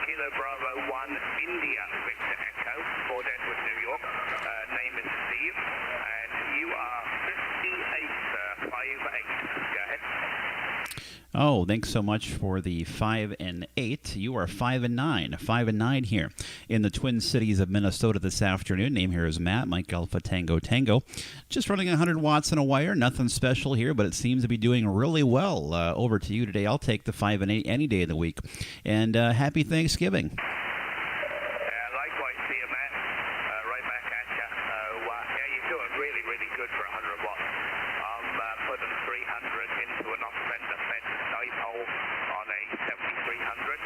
Kilo Bravo 1 India Victor Echo for Deadwood, New York. Name is Steve, and you are 58, sir. 5'8". Go ahead. Oh, thanks so much for the 5 and 8. You are 5 and 9. 5 and 9 here in the Twin Cities of Minnesota this afternoon. Name here is Matt, Mike Alpha Tango Tango. Just running 100 watts on a wire. Nothing special here, but it seems to be doing really well. Over to you today. I'll take the 5 and 8 any day of the week. And happy Thanksgiving. Likewise to you, Matt. Right back at you. Yeah, you're doing really, really good for 100 watts. I'm putting 300 into an off-center fed dipole on a 7300. And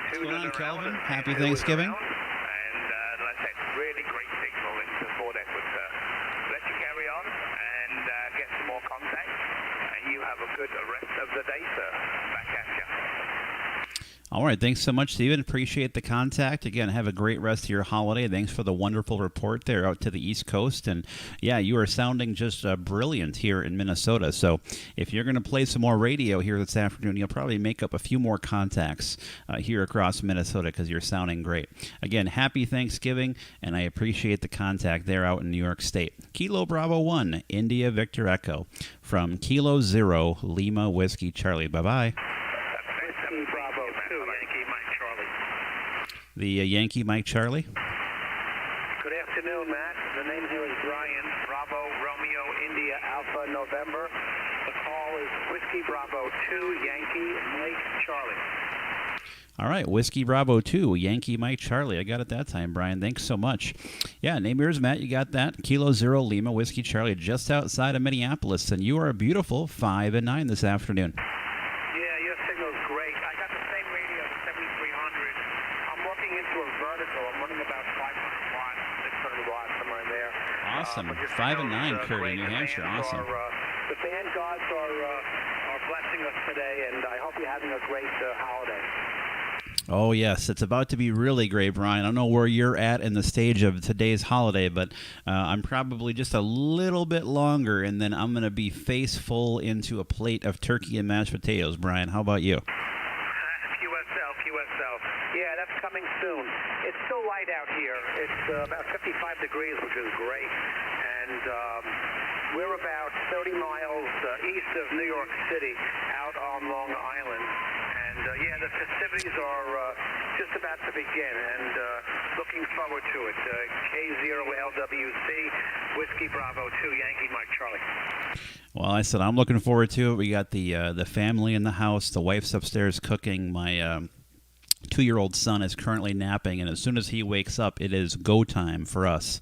What's going on, Calvin? Happy Thanksgiving. And let's have really great signal into Fort Edward. Let you carry on and get some more contact. And you have a good rest of the day, sir. Back at you. All right. Thanks so much, Stephen. Appreciate the contact. Again, have a great rest of your holiday. Thanks for the wonderful report there out to the East Coast. And, yeah, you are sounding just brilliant here in Minnesota. So if you're going to play some more radio here this afternoon, you'll probably make up a few more contacts here across Minnesota because you're sounding great. Again, happy Thanksgiving, and I appreciate the contact there out in New York State. Kilo Bravo 1, India Victor Echo, from Kilo 0, Lima Whiskey Charlie. Bye-bye. Bravo 2, Yankee Mike Charlie. The Yankee Mike Charlie. Good afternoon, Matt. The name here is Brian. Bravo Romeo India Alpha November. The call is Whiskey Bravo 2, Yankee Mike Charlie. All right, Whiskey Bravo 2, Yankee Mike Charlie. I got it that time, Brian. Thanks so much. Yeah, name yours, Matt. You got that. Kilo 0, Lima Whiskey Charlie, just outside of Minneapolis. And you are a beautiful 5 and 9 this afternoon. Yeah, your signal's great. I got the same radio, the 7300. I'm working into a vertical. I'm running about 500 watts, 600 watts, somewhere in there. Awesome. But your 5 and 9, signal's Kurt, great. in New The Hampshire. fans Awesome. The fan gods are blessing us today, and I hope you're having a great holiday. Oh, yes. It's about to be really great, Brian. I don't know where you're at in the stage of today's holiday, but I'm probably just a little bit longer, and then I'm going to be face full into a plate of turkey and mashed potatoes. Brian, how about you? QSL. Yeah, that's coming soon. It's still light out here. It's about 55 degrees, which is great. And we're about 30 miles east of New York City, out on Long Island. And, yeah, the festivities are just about to begin, and looking forward to it. K0LWC, Whiskey Bravo 2, Yankee Mike Charlie. Well, I said I'm looking forward to it. We got the family in the house. The wife's upstairs cooking. My 2-year-old son is currently napping, and as soon as he wakes up, it is go time for us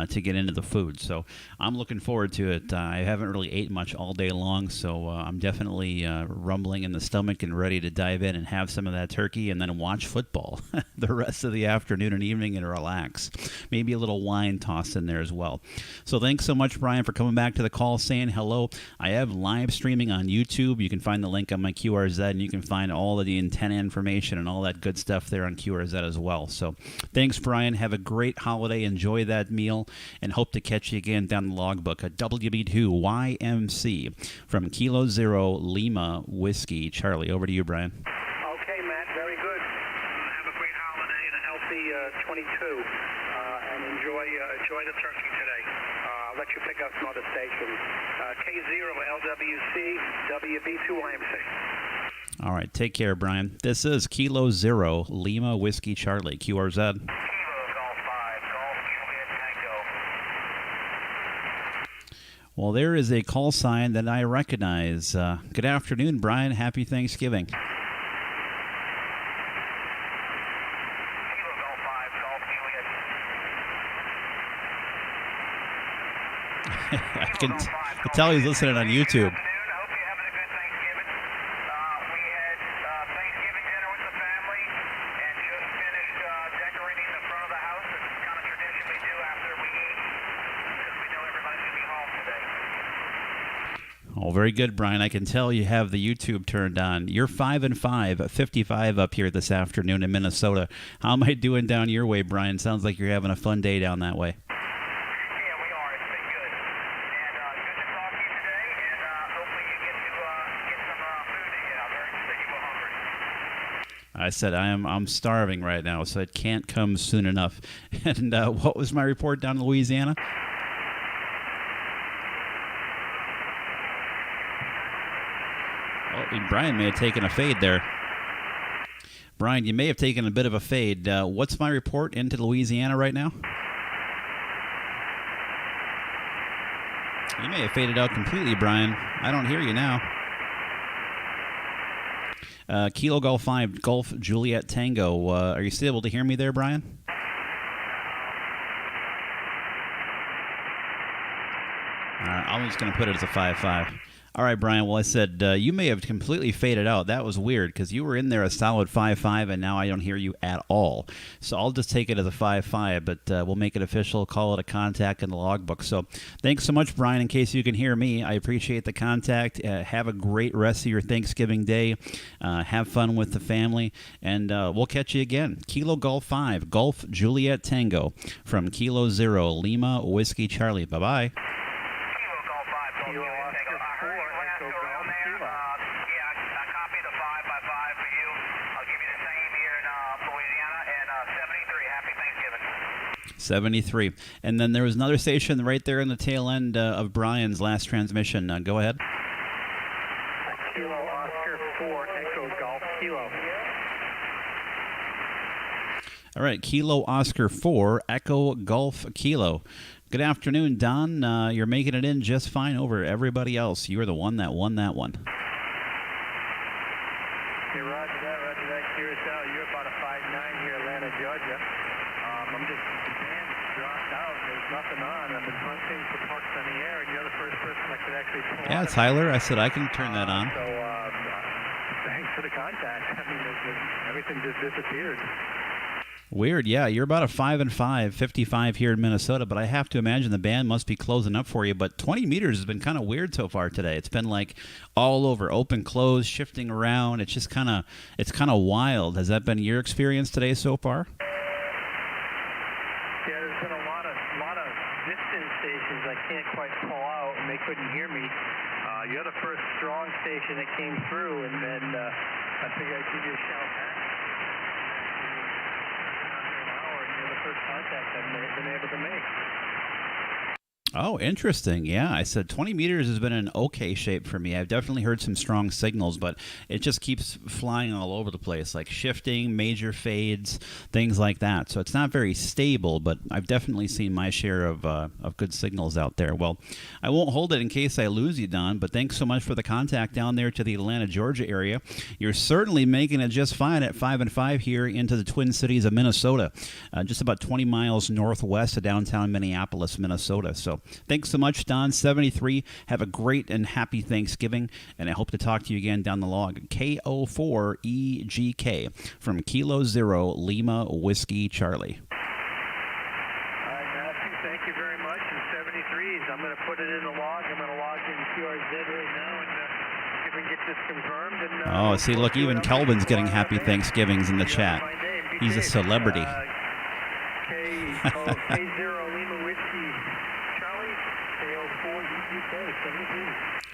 to get into the food. So I'm looking forward to it. I haven't really ate much all day long, so I'm definitely rumbling in the stomach and ready to dive in and have some of that turkey and then watch football the rest of the afternoon and evening and relax. Maybe a little wine tossed in there as well. So thanks so much, Brian, for coming back to the call, saying hello. I have live streaming on YouTube. You can find the link on my QRZ, and you can find all of the antenna information and all that good stuff there on QRZ as well. So thanks, Brian. Have a great holiday. Enjoy that meal, and hope to catch you again down the logbook at WB2YMC from Kilo 0, Lima Whiskey Charlie. Over to you, Brian. Okay, Matt. Very good. Have a great holiday and a healthy 22, and enjoy the turkey today. I'll let you pick up some other stations. K0LWC, WB2YMC. All right, take care, Brian. This is Kilo 0, Lima Whiskey Charlie, QRZ. Kilo Golf 5, Golf Juliet Tango. Well, there is a call sign that I recognize. Good afternoon, Brian. Happy Thanksgiving. Kilo Golf 5, Golf Juliet. I can tell he's listening on YouTube. Oh, very good, Brian. I can tell you have the YouTube turned on. You're 5 and 5, 55 up here this afternoon in Minnesota. How am I doing down your way, Brian? Sounds like you're having a fun day down that way. Yeah, we are. It's been good. And good to talk to you today, and hopefully you get some food to eat out there. You said you were hungry. I said I'm starving right now, so it can't come soon enough. And what was my report down in Louisiana? Brian may have taken a fade there. Brian, you may have taken a bit of a fade. What's my report into Louisiana right now? You may have faded out completely, Brian. I don't hear you now. Kilo Golf 5, Golf Juliet Tango. Are you still able to hear me there, Brian? I'm just going to put it as a 5-5. All right, Brian. Well, I said you may have completely faded out. That was weird because you were in there a solid 5-5, and now I don't hear you at all. So I'll just take it as a 5-5, but we'll make it official, call it a contact in the logbook. So thanks so much, Brian, in case you can hear me. I appreciate the contact. Have a great rest of your Thanksgiving day. Have fun with the family, and we'll catch you again. Kilo Golf 5, Golf Juliet Tango from Kilo 0, Lima Whiskey Charlie. Bye-bye. Kilo Golf 5, Kilo Oscar 4, Echo Golf Kilo. Yeah, I copied the 5x5 for you. I'll give you the same here in Louisiana, and 73. Happy Thanksgiving. 73. And then there was another station right there in the tail end of Brian's last transmission. Go ahead. Kilo Oscar 4, Echo Golf Kilo. All right, Kilo Oscar 4, Echo Golf Kilo. Good afternoon, Don. You're making it in just fine over everybody else. You're the one that won that one. Hey, roger that, QSO. You're about a 5'9" here, Atlanta, Georgia. I'm just, the band dropped out. There's nothing on. I've been hunting for pucks on the air, and you're the first person I could actually pull Yeah, Tyler, I said I can turn that on. So, thanks for the contact. I mean, everything just disappeared. Weird, yeah. You're about a 5-5, 55 here in Minnesota, but I have to imagine the band must be closing up for you. But 20 meters has been kind of weird so far today. It's been like all over, open, close, shifting around. It's just kind of wild. Has that been your experience today so far? Yeah, there's been a lot of distance stations I can't quite pull out, and they couldn't hear me. You're the first strong station that came through, and then I figured I'd give you a shout back. First contact I've been able to make. Oh, interesting. Yeah, I said 20 meters has been an okay shape for me. I've definitely heard some strong signals, but it just keeps flying all over the place, like shifting, major fades, things like that. So it's not very stable, but I've definitely seen my share of good signals out there. Well, I won't hold it in case I lose you, Don, but thanks so much for the contact down there to the Atlanta, Georgia area. You're certainly making it just fine at 5-5 here into the Twin Cities of Minnesota, just about 20 miles northwest of downtown Minneapolis, Minnesota. So thanks so much, Don. 73. Have a great and happy Thanksgiving, and I hope to talk to you again down the log. K0LWC from Kilo 0, Lima Whiskey Charlie. All right, Matthew, thank you very much. And 73s, I'm going to put it in the log. I'm going to log in QRZ right now and see if we can get this confirmed. And, see, look, even Kelvin's getting happy Thanksgivings in the chat. He's a celebrity. K0 Lima Whiskey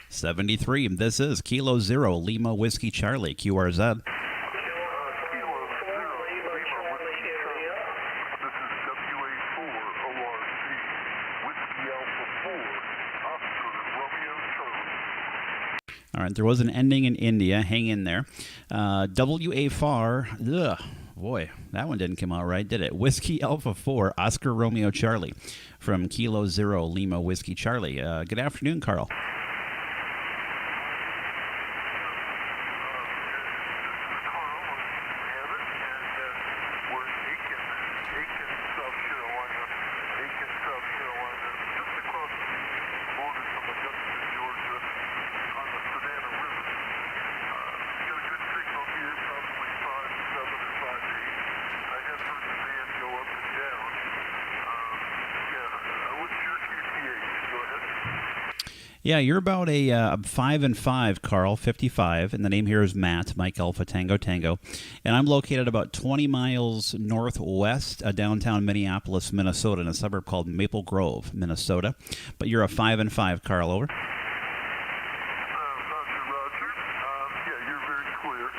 73. This is Kilo 0, Lima Whiskey Charlie, QRZ. All right, there was an ending in India. Hang in there. WA4, ugh. Boy, that one didn't come out right, did it? Whiskey Alpha 4, Oscar Romeo Charlie from Kilo 0, Lima Whiskey Charlie. Good afternoon, Carl. Yeah, you're about a 5-5, Carl, 55, and the name here is Matt, Mike Alpha Tango Tango, and I'm located about 20 miles northwest of downtown Minneapolis, Minnesota, in a suburb called Maple Grove, Minnesota. But you're a 5-5, Carl, over. Roger. Yeah, you're very clear.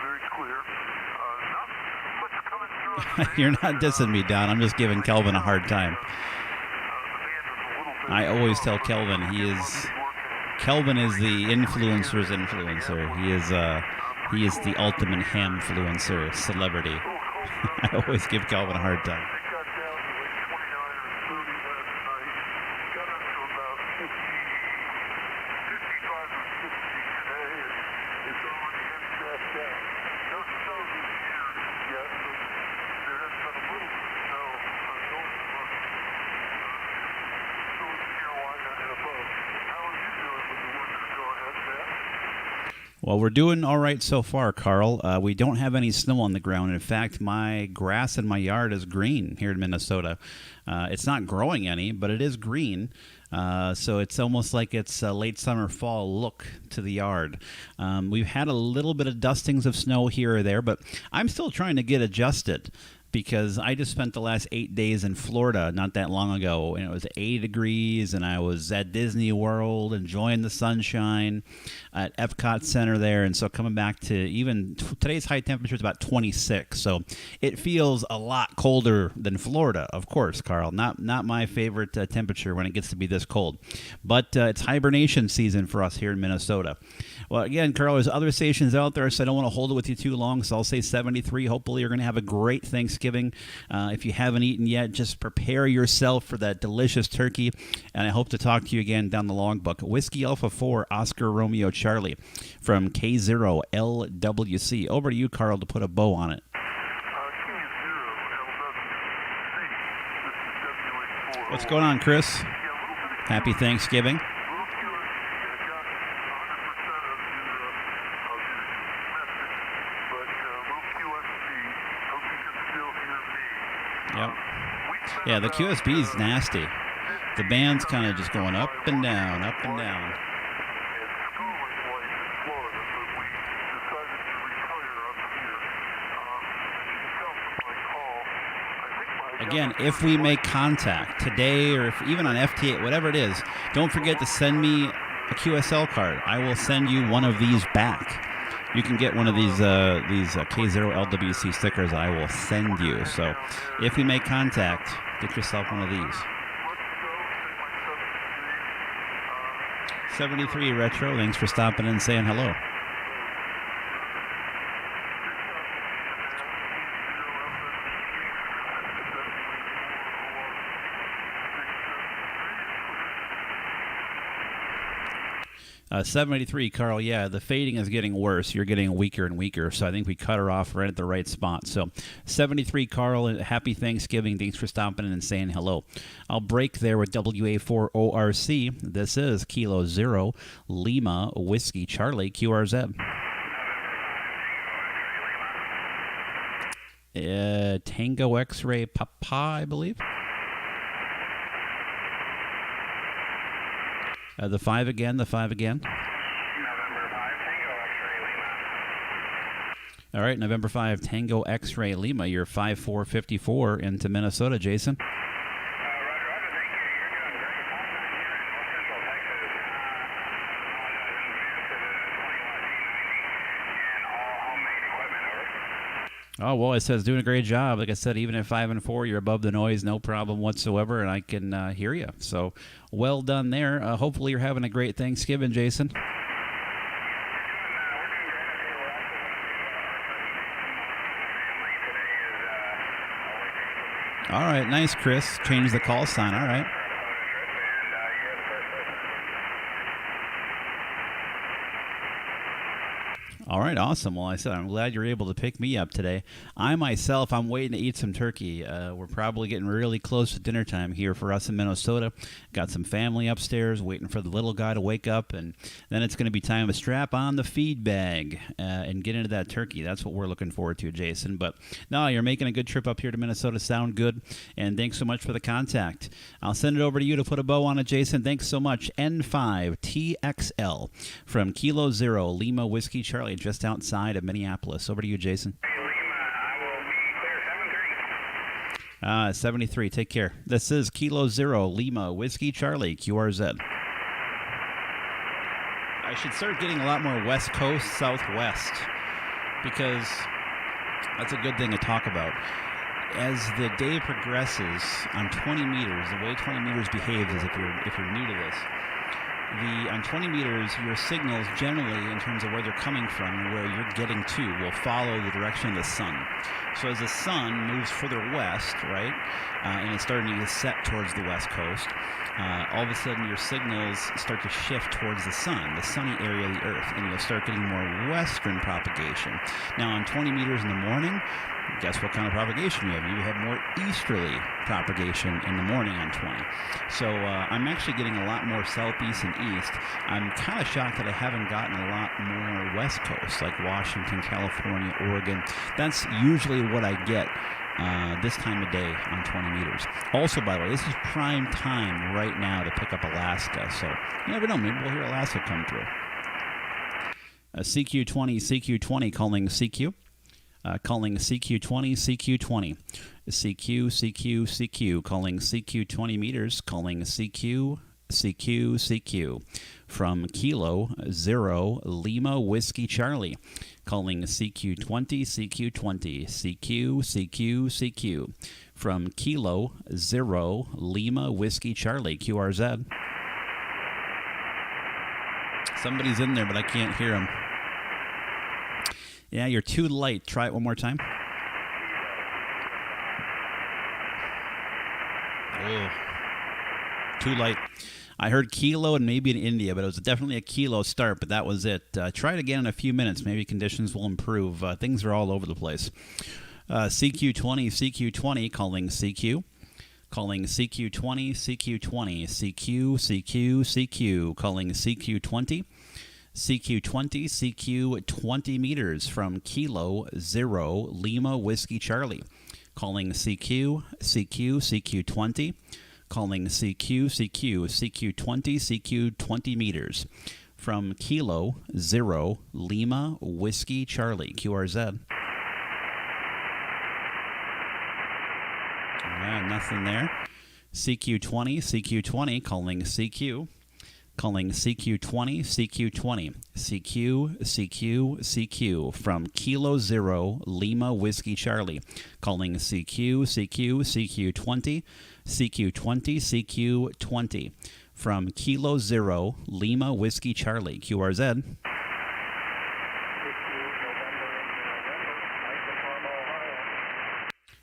Very clear. Not much coming through. You're not dissing me, Don. I'm just giving Kelvin a hard time. I always tell Kelvin Kelvin is the influencer's influencer. He is the ultimate hamfluencer celebrity. I always give Kelvin a hard time. Well, we're doing all right so far, Carl. We don't have any snow on the ground. In fact, my grass in my yard is green here in Minnesota. It's not growing any, but it is green. So it's almost like it's a late summer, fall look to the yard. We've had a little bit of dustings of snow here or there, but I'm still trying to get adjusted, because I just spent the last 8 days in Florida not that long ago, and it was 80 degrees, and I was at Disney World enjoying the sunshine at Epcot Center there, and so coming back to even today's high temperature is about 26, so it feels a lot colder than Florida, of course, Carl. Not my favorite temperature when it gets to be this cold, but it's hibernation season for us here in Minnesota. Well, again, Carl, there's other stations out there, so I don't want to hold it with you too long, so I'll say 73. Hopefully you're going to have a great Thanksgiving. If you haven't eaten yet, just prepare yourself for that delicious turkey, and I hope to talk to you again down the logbook. Whiskey Alpha 4, Oscar Romeo Charlie from K0LWC. Over to you, Carl, to put a bow on it. What's going on, Chris? Happy Thanksgiving. Yep. Yeah, the QSB is nasty. The band's kind of just going up and down, up and down. Again, if we make contact today, or if even on FT8, whatever it is, don't forget to send me a QSL card. I will send you one of these back. You can get one of these K0LWC stickers I will send you. So if we make contact, get yourself one of these. 73 Retro, thanks for stopping in and saying hello. Uh, 73, Carl, yeah, the fading is getting worse. You're getting weaker and weaker, so I think we cut her off right at the right spot. So 73, Carl, happy Thanksgiving. Thanks for stopping in and saying hello. I'll break there with WA4ORC. This is Kilo Zero, Lima, Whiskey, Charlie, QRZ. Tango X-Ray Papa, I believe. The 5 again. November 5, Tango X-Ray Lima. All right, November 5, Tango X-Ray Lima. You're 5454 into Minnesota, Jason. Roger, thank you. You're doing great. Top 9 here in North Central Texas. Apologize in advance to the 21D90 and all homemade equipment, over. Oh, well, it says doing a great job. Like I said, even at 5 and 4, you're above the noise, no problem whatsoever, and I can hear you. So, well done there. Hopefully you're having a great Thanksgiving, Jason. All right, nice, Chris. Change the call sign. All right. All right, awesome. Well, I said I'm glad you're able to pick me up today. I myself, I'm waiting to eat some turkey. We're probably getting really close to dinner time here for us in Minnesota. Got some family upstairs waiting for the little guy to wake up, and then it's going to be time to strap on the feed bag and get into that turkey. That's what we're looking forward to, Jason. But no, you're making a good trip up here to Minnesota. Sound good, and thanks so much for the contact. I'll send it over to you to put a bow on it, Jason. Thanks so much. N5TXL from Kilo Zero, Lima, Whiskey, Charlie, just outside of Minneapolis. Over to you, Jason. Hey, Lima, I will be clear 73. Take care. This is Kilo Zero, Lima, Whiskey, Charlie, QRZ. I should start getting a lot more West Coast, Southwest, because that's a good thing to talk about. As the day progresses on 20 meters, the way 20 meters behaves is if you're new to this, on 20 meters, your signals generally, in terms of where they're coming from and where you're getting to, will follow the direction of the sun. So as the sun moves further west, right, and it's starting to set towards the west coast, all of a sudden your signals start to shift towards the sun, the sunny area of the earth, and you'll start getting more western propagation. Now on 20 meters in the morning, guess what kind of propagation you have? You have more easterly propagation in the morning on 20. So I'm actually getting a lot more southeast and east. I'm kind of shocked that I haven't gotten a lot more west coast, like Washington, California, Oregon. That's usually what I get this time of day on 20 meters. Also, by the way, this is prime time right now to pick up Alaska. So you never know, maybe we'll hear Alaska come through. CQ20, CQ20 calling CQ. Calling CQ20, CQ20. CQ, CQ, CQ. Calling CQ 20 meters. Calling CQ, CQ, CQ. From Kilo 0 Lima Whiskey Charlie. Calling CQ20, CQ20. CQ, CQ, CQ. From Kilo 0 Lima Whiskey Charlie. QRZ. Somebody's in there, but I can't hear him. Yeah, you're too light. Try it one more time. Oh, too light. I heard kilo and maybe in India, but it was definitely a kilo start, but that was it. Try it again in a few minutes. Maybe conditions will improve. Things are all over the place. CQ20, CQ20, calling CQ. Calling CQ20, CQ20, CQ, CQ, CQ, calling CQ20. CQ20, CQ 20 meters from Kilo 0 Lima Whiskey Charlie. Calling CQ, CQ, CQ 20. Calling CQ, CQ, CQ 20, CQ 20 meters from Kilo 0 Lima Whiskey Charlie. QRZ. Nothing there. CQ20, CQ20, calling CQ. Calling CQ20, CQ20, CQ, CQ, CQ, from Kilo 0 Lima Whiskey Charlie. Calling CQ, CQ, CQ20, CQ20, CQ20, from Kilo 0 Lima Whiskey Charlie. QRZ.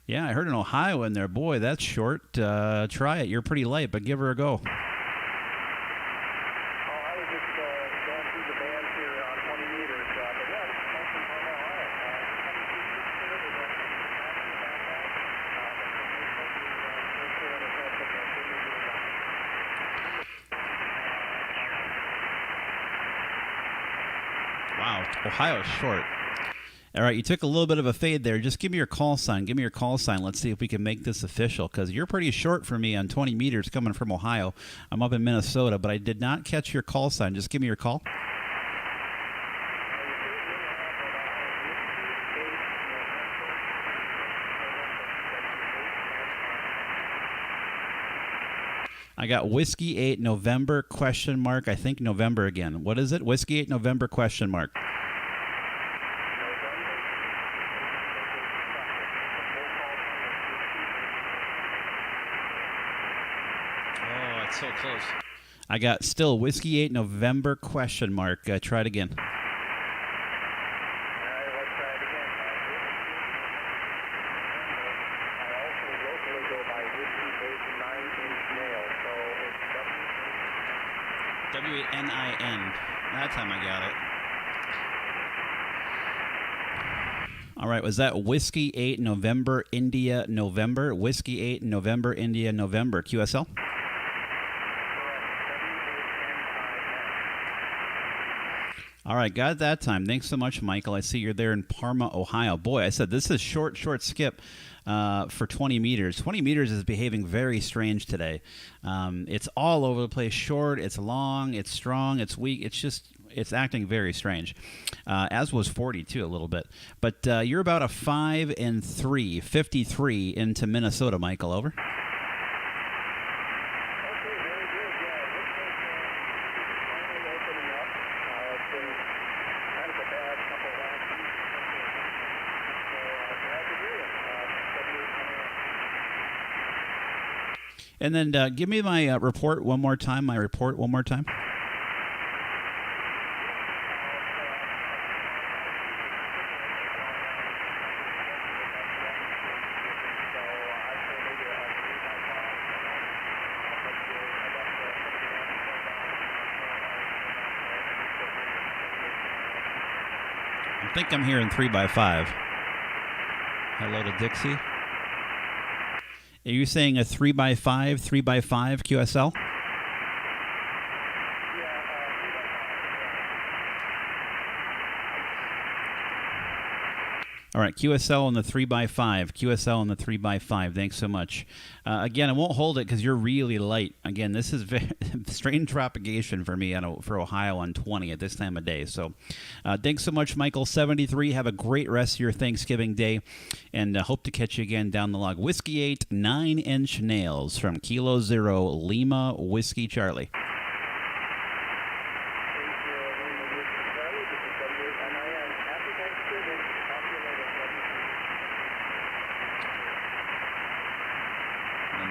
Yeah, I heard an Ohio in there. Boy, that's short. Try it. You're pretty light, but give her a go. Wow, Ohio's short. All right, you took a little bit of a fade there. Just give me your call sign. Give me your call sign. Let's see if we can make this official, because you're pretty short for me on 20 meters coming from Ohio. I'm up in Minnesota, but I did not catch your call sign. Just give me your call. I got Whiskey 8 November question mark. I think November again. What is it? Whiskey 8 November question mark. Oh, it's so close. I got still Whiskey 8 November question mark. Try it again. W-A-N-I-N. That time I got it. All right, was that Whiskey 8 November India November? Whiskey 8 November India November. QSL? All right, got it that time. Thanks so much, Michael. I see you're there in Parma, Ohio. Boy, I said this is short skip for 20 meters. 20 meters is behaving very strange today. It's all over the place. Short, it's long, it's strong, it's weak. It's acting very strange, as was 40 too a little bit. But you're about a 5 and 3, 53 into Minnesota, Michael. Over. And then give me my report one more time. My report one more time. I think I'm hearing 3 by 5. Hello to Dixie. Are you saying a 3x5 QSL? All right, QSL on the 3x5. QSL on the 3x5. Thanks so much. Again, I won't hold it because you're really light. Again, this is very strange propagation for me for Ohio on 20 at this time of day. So thanks so much, Michael73. Have a great rest of your Thanksgiving day, and hope to catch you again down the log. Whiskey 8, 9-inch nails from Kilo 0, Lima, Whiskey Charlie.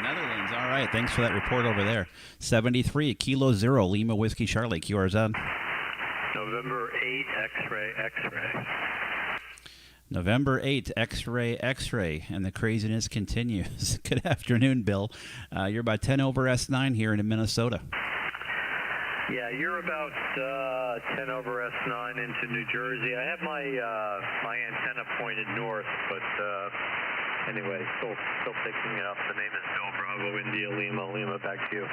Netherlands. All right. Thanks for that report over there. 73, Kilo 0, Lima, Whiskey Charlie, QRZ. November 8, X-ray. November 8, X-ray. And the craziness continues. Good afternoon, Bill. You're about 10 over S9 here in Minnesota. Yeah, you're about 10 over S9 into New Jersey. I have my my antenna pointed north, but anyway, still picking it up. The name is Bill Bravo, India, Lima. Back to you.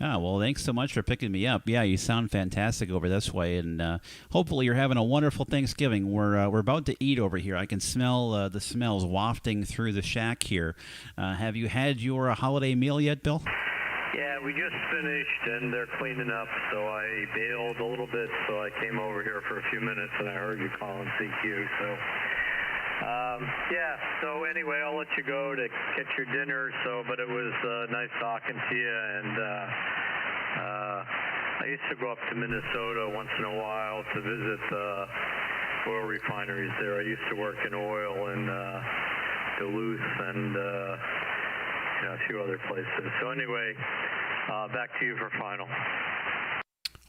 Ah, well, thanks so much for picking me up. Yeah, you sound fantastic over this way, and hopefully you're having a wonderful Thanksgiving. We're about to eat over here. I can smell the smells wafting through the shack here. Have you had your holiday meal yet, Bill? Yeah, we just finished, and they're cleaning up, so I bailed a little bit, so I came over here for a few minutes, and I heard you calling CQ, so... yeah, so anyway, I'll let you go to get your dinner, but it was nice talking to you, and I used to go up to Minnesota once in a while to visit oil refineries there. I used to work in oil in Duluth and a few other places. So anyway, back to you for final.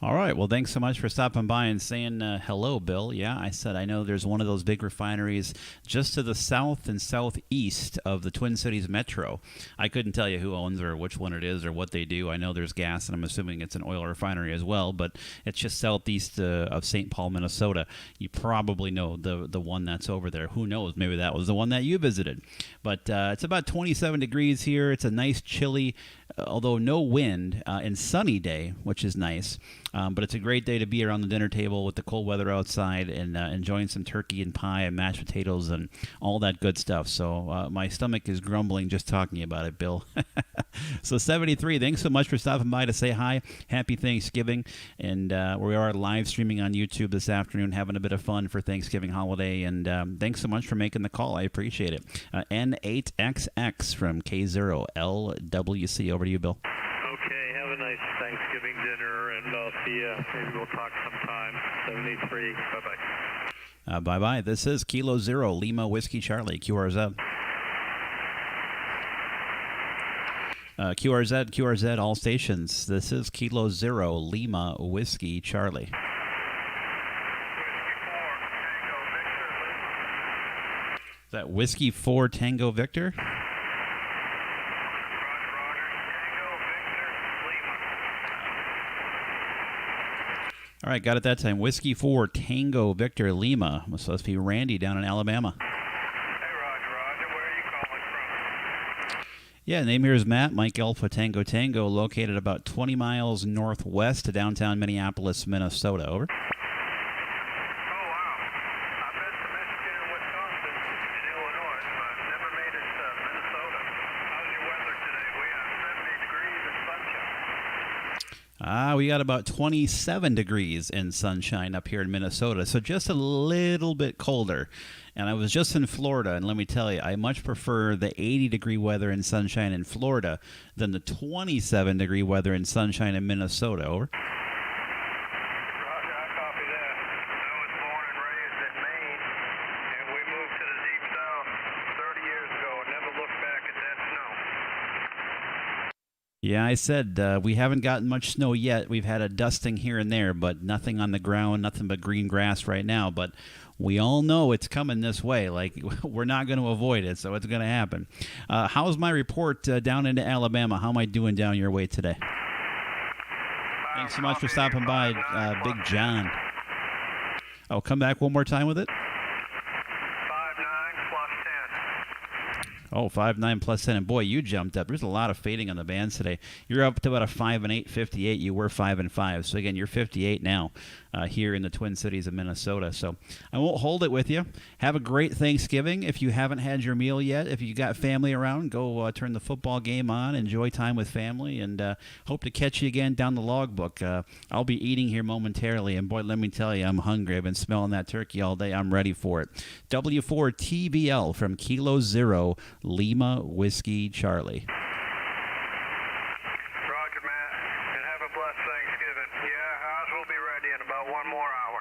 All right. Well, thanks so much for stopping by and saying hello, Bill. Yeah, I said I know there's one of those big refineries just to the south and southeast of the Twin Cities Metro. I couldn't tell you who owns or which one it is or what they do. I know there's gas, and I'm assuming it's an oil refinery as well, but it's just southeast of St. Paul, Minnesota. You probably know the one that's over there. Who knows? Maybe that was the one that you visited. But it's about 27 degrees here. It's a nice chilly, although no wind, and sunny day, which is nice. But it's a great day to be around the dinner table with the cold weather outside and enjoying some turkey and pie and mashed potatoes and all that good stuff. So my stomach is grumbling just talking about it, Bill. So 73, thanks so much for stopping by to say hi. Happy Thanksgiving. And we are live streaming on YouTube this afternoon, having a bit of fun for Thanksgiving holiday. And thanks so much for making the call. I appreciate it. N8XX from K0LWC. Over to you, Bill. Okay, have a nice Thanksgiving dinner, and I'll see you. Maybe we'll talk sometime. 73. Bye-bye. Bye-bye. This is Kilo 0, Lima, Whiskey Charlie, QRZ. QRZ, all stations. This is Kilo 0, Lima, Whiskey Charlie. Is that Whiskey 4 Tango Victor? All right, got it that time. Whiskey 4 Tango Victor Lima. So must be Randy down in Alabama. Hey, Roger. Where are you calling from? Yeah, name here is Matt, Mike Alpha Tango Tango, located about 20 miles northwest of downtown Minneapolis, Minnesota. Over. Oh, wow. I've been to Michigan and Wisconsin and Illinois, but never made it to Minnesota. How's your weather today? We have 70 degrees and sunshine. We got about 27 degrees in sunshine up here in Minnesota, so just a little bit colder. And I was just in Florida, and let me tell you, I much prefer the 80-degree weather and sunshine in Florida than the 27-degree weather and sunshine in Minnesota. Over. Roger, I copy that. I was born and raised in Maine, and we moved to the Deep South 30 years ago and never looked back at that snow. Yeah, I said we haven't gotten much snow yet. We've had a dusting here and there, but nothing on the ground, nothing but green grass right now. But we all know it's coming this way. Like, we're not going to avoid it, so it's going to happen. How's my report down into Alabama? How am I doing down your way today? Thanks so much for stopping by, Big John. Oh, come back one more time with it. 5-9 plus 10. Oh, 5.9 plus 10. And boy, you jumped up. There's a lot of fading on the bands today. You're up to about a 5-8, 58. You were 5-5. So again, you're 58 now here in the Twin Cities of Minnesota. So I won't hold it with you. Have a great Thanksgiving. If you haven't had your meal yet, if you got family around, go turn the football game on. Enjoy time with family, and hope to catch you again down the logbook. I'll be eating here momentarily, and boy, let me tell you, I'm hungry. I've been smelling that turkey all day. I'm ready for it. W4TBL from Kilo Zero, Lima Whiskey Charlie. Roger, Matt, and have a blessed Thanksgiving. Yeah, ours will be ready in about 1 more hour.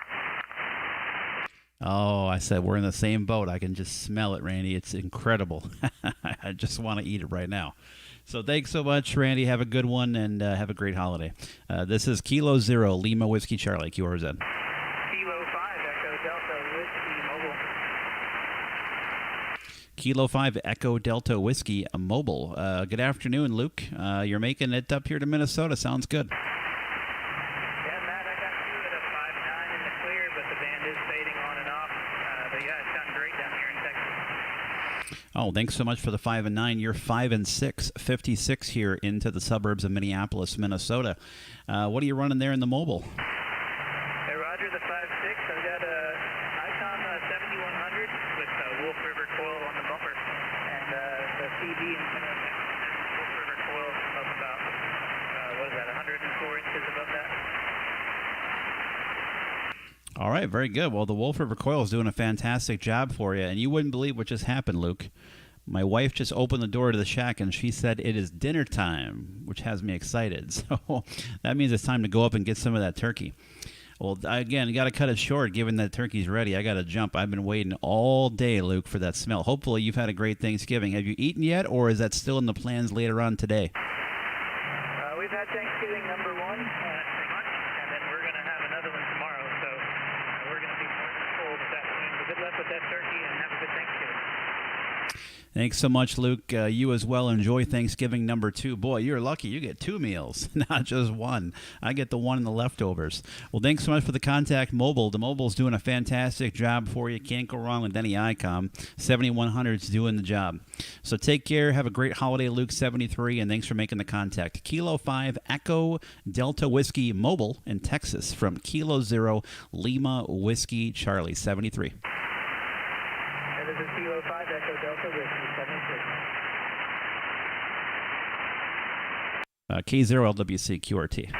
Oh, I said we're in the same boat. I can just smell it, Randy. It's incredible. I just want to eat it right now. So thanks so much, Randy. Have a good one, and have a great holiday. This is Kilo Zero, Lima Whiskey Charlie, QRZ. Kilo 5, Echo Delta Whiskey Mobile. Kilo 5, Echo Delta Whiskey Mobile. Good afternoon, Luke. You're making it up here to Minnesota. Sounds good. Yeah, Matt, I got you at a 5.9 in the clear, but the band is fading on and off. But yeah, it's sounding great down here in Texas. Oh, thanks so much for the 5 and 9. You're 5 and 6, 56 here into the suburbs of Minneapolis, Minnesota. What are you running there in the mobile? Hey, Roger, the 5.6. I've got a Icon 7100 with Wolf River coil on the bumper, and the CB and Wolf River coil up about, what is that, 104 inches above that. All right, very good. Well, the Wolf River Coil is doing a fantastic job for you, and you wouldn't believe what just happened, Luke. My wife just opened the door to the shack, and she said it is dinner time, which has me excited. So that means it's time to go up and get some of that turkey. Well, again, you got to cut it short, given that turkey's ready. I got to jump. I've been waiting all day, Luke, for that smell. Hopefully you've had a great Thanksgiving. Have you eaten yet, or is that still in the plans later on today? We've had Thanksgiving number 1 for lunch, and then we're going to have another one tomorrow. So we're going to be more than full this afternoon. So good luck with that turkey, and have a good Thanksgiving. Thanks so much, Luke. You as well. Enjoy Thanksgiving number 2. Boy, you're lucky. You get 2 meals, not just one. I get the one and the leftovers. Well, thanks so much for the contact mobile. The mobile's doing a fantastic job for you. Can't go wrong with any ICOM. 7100's doing the job. So take care. Have a great holiday, Luke 73, and thanks for making the contact. Kilo 5 Echo Delta Whiskey Mobile in Texas from Kilo Zero Lima Whiskey Charlie 73. And this is Kilo 5 Echo Delta Whiskey 73. K0LWC QRT.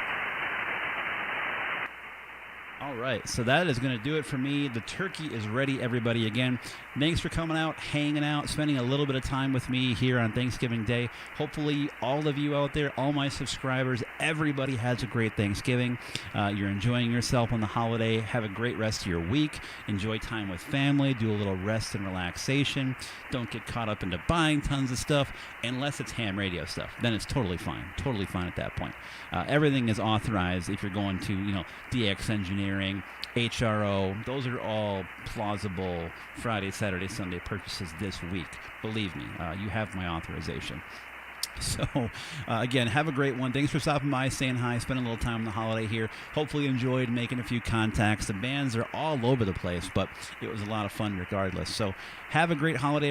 All right, so that is going to do it for me. The turkey is ready, everybody. Again, thanks for coming out, hanging out, spending a little bit of time with me here on Thanksgiving Day. Hopefully, all of you out there, all my subscribers, everybody has a great Thanksgiving. You're enjoying yourself on the holiday. Have a great rest of your week. Enjoy time with family. Do a little rest and relaxation. Don't get caught up into buying tons of stuff, unless it's ham radio stuff. Then it's totally fine. Totally fine at that point. Everything is authorized if you're going to, DX Engineering, HRO. Those are all plausible Friday, Saturday, Sunday purchases this week. Believe me, you have my authorization. So, again, have a great one. Thanks for stopping by, saying hi, spending a little time on the holiday here. Hopefully you enjoyed making a few contacts. The bands are all over the place, but it was a lot of fun regardless. So have a great holiday, everybody.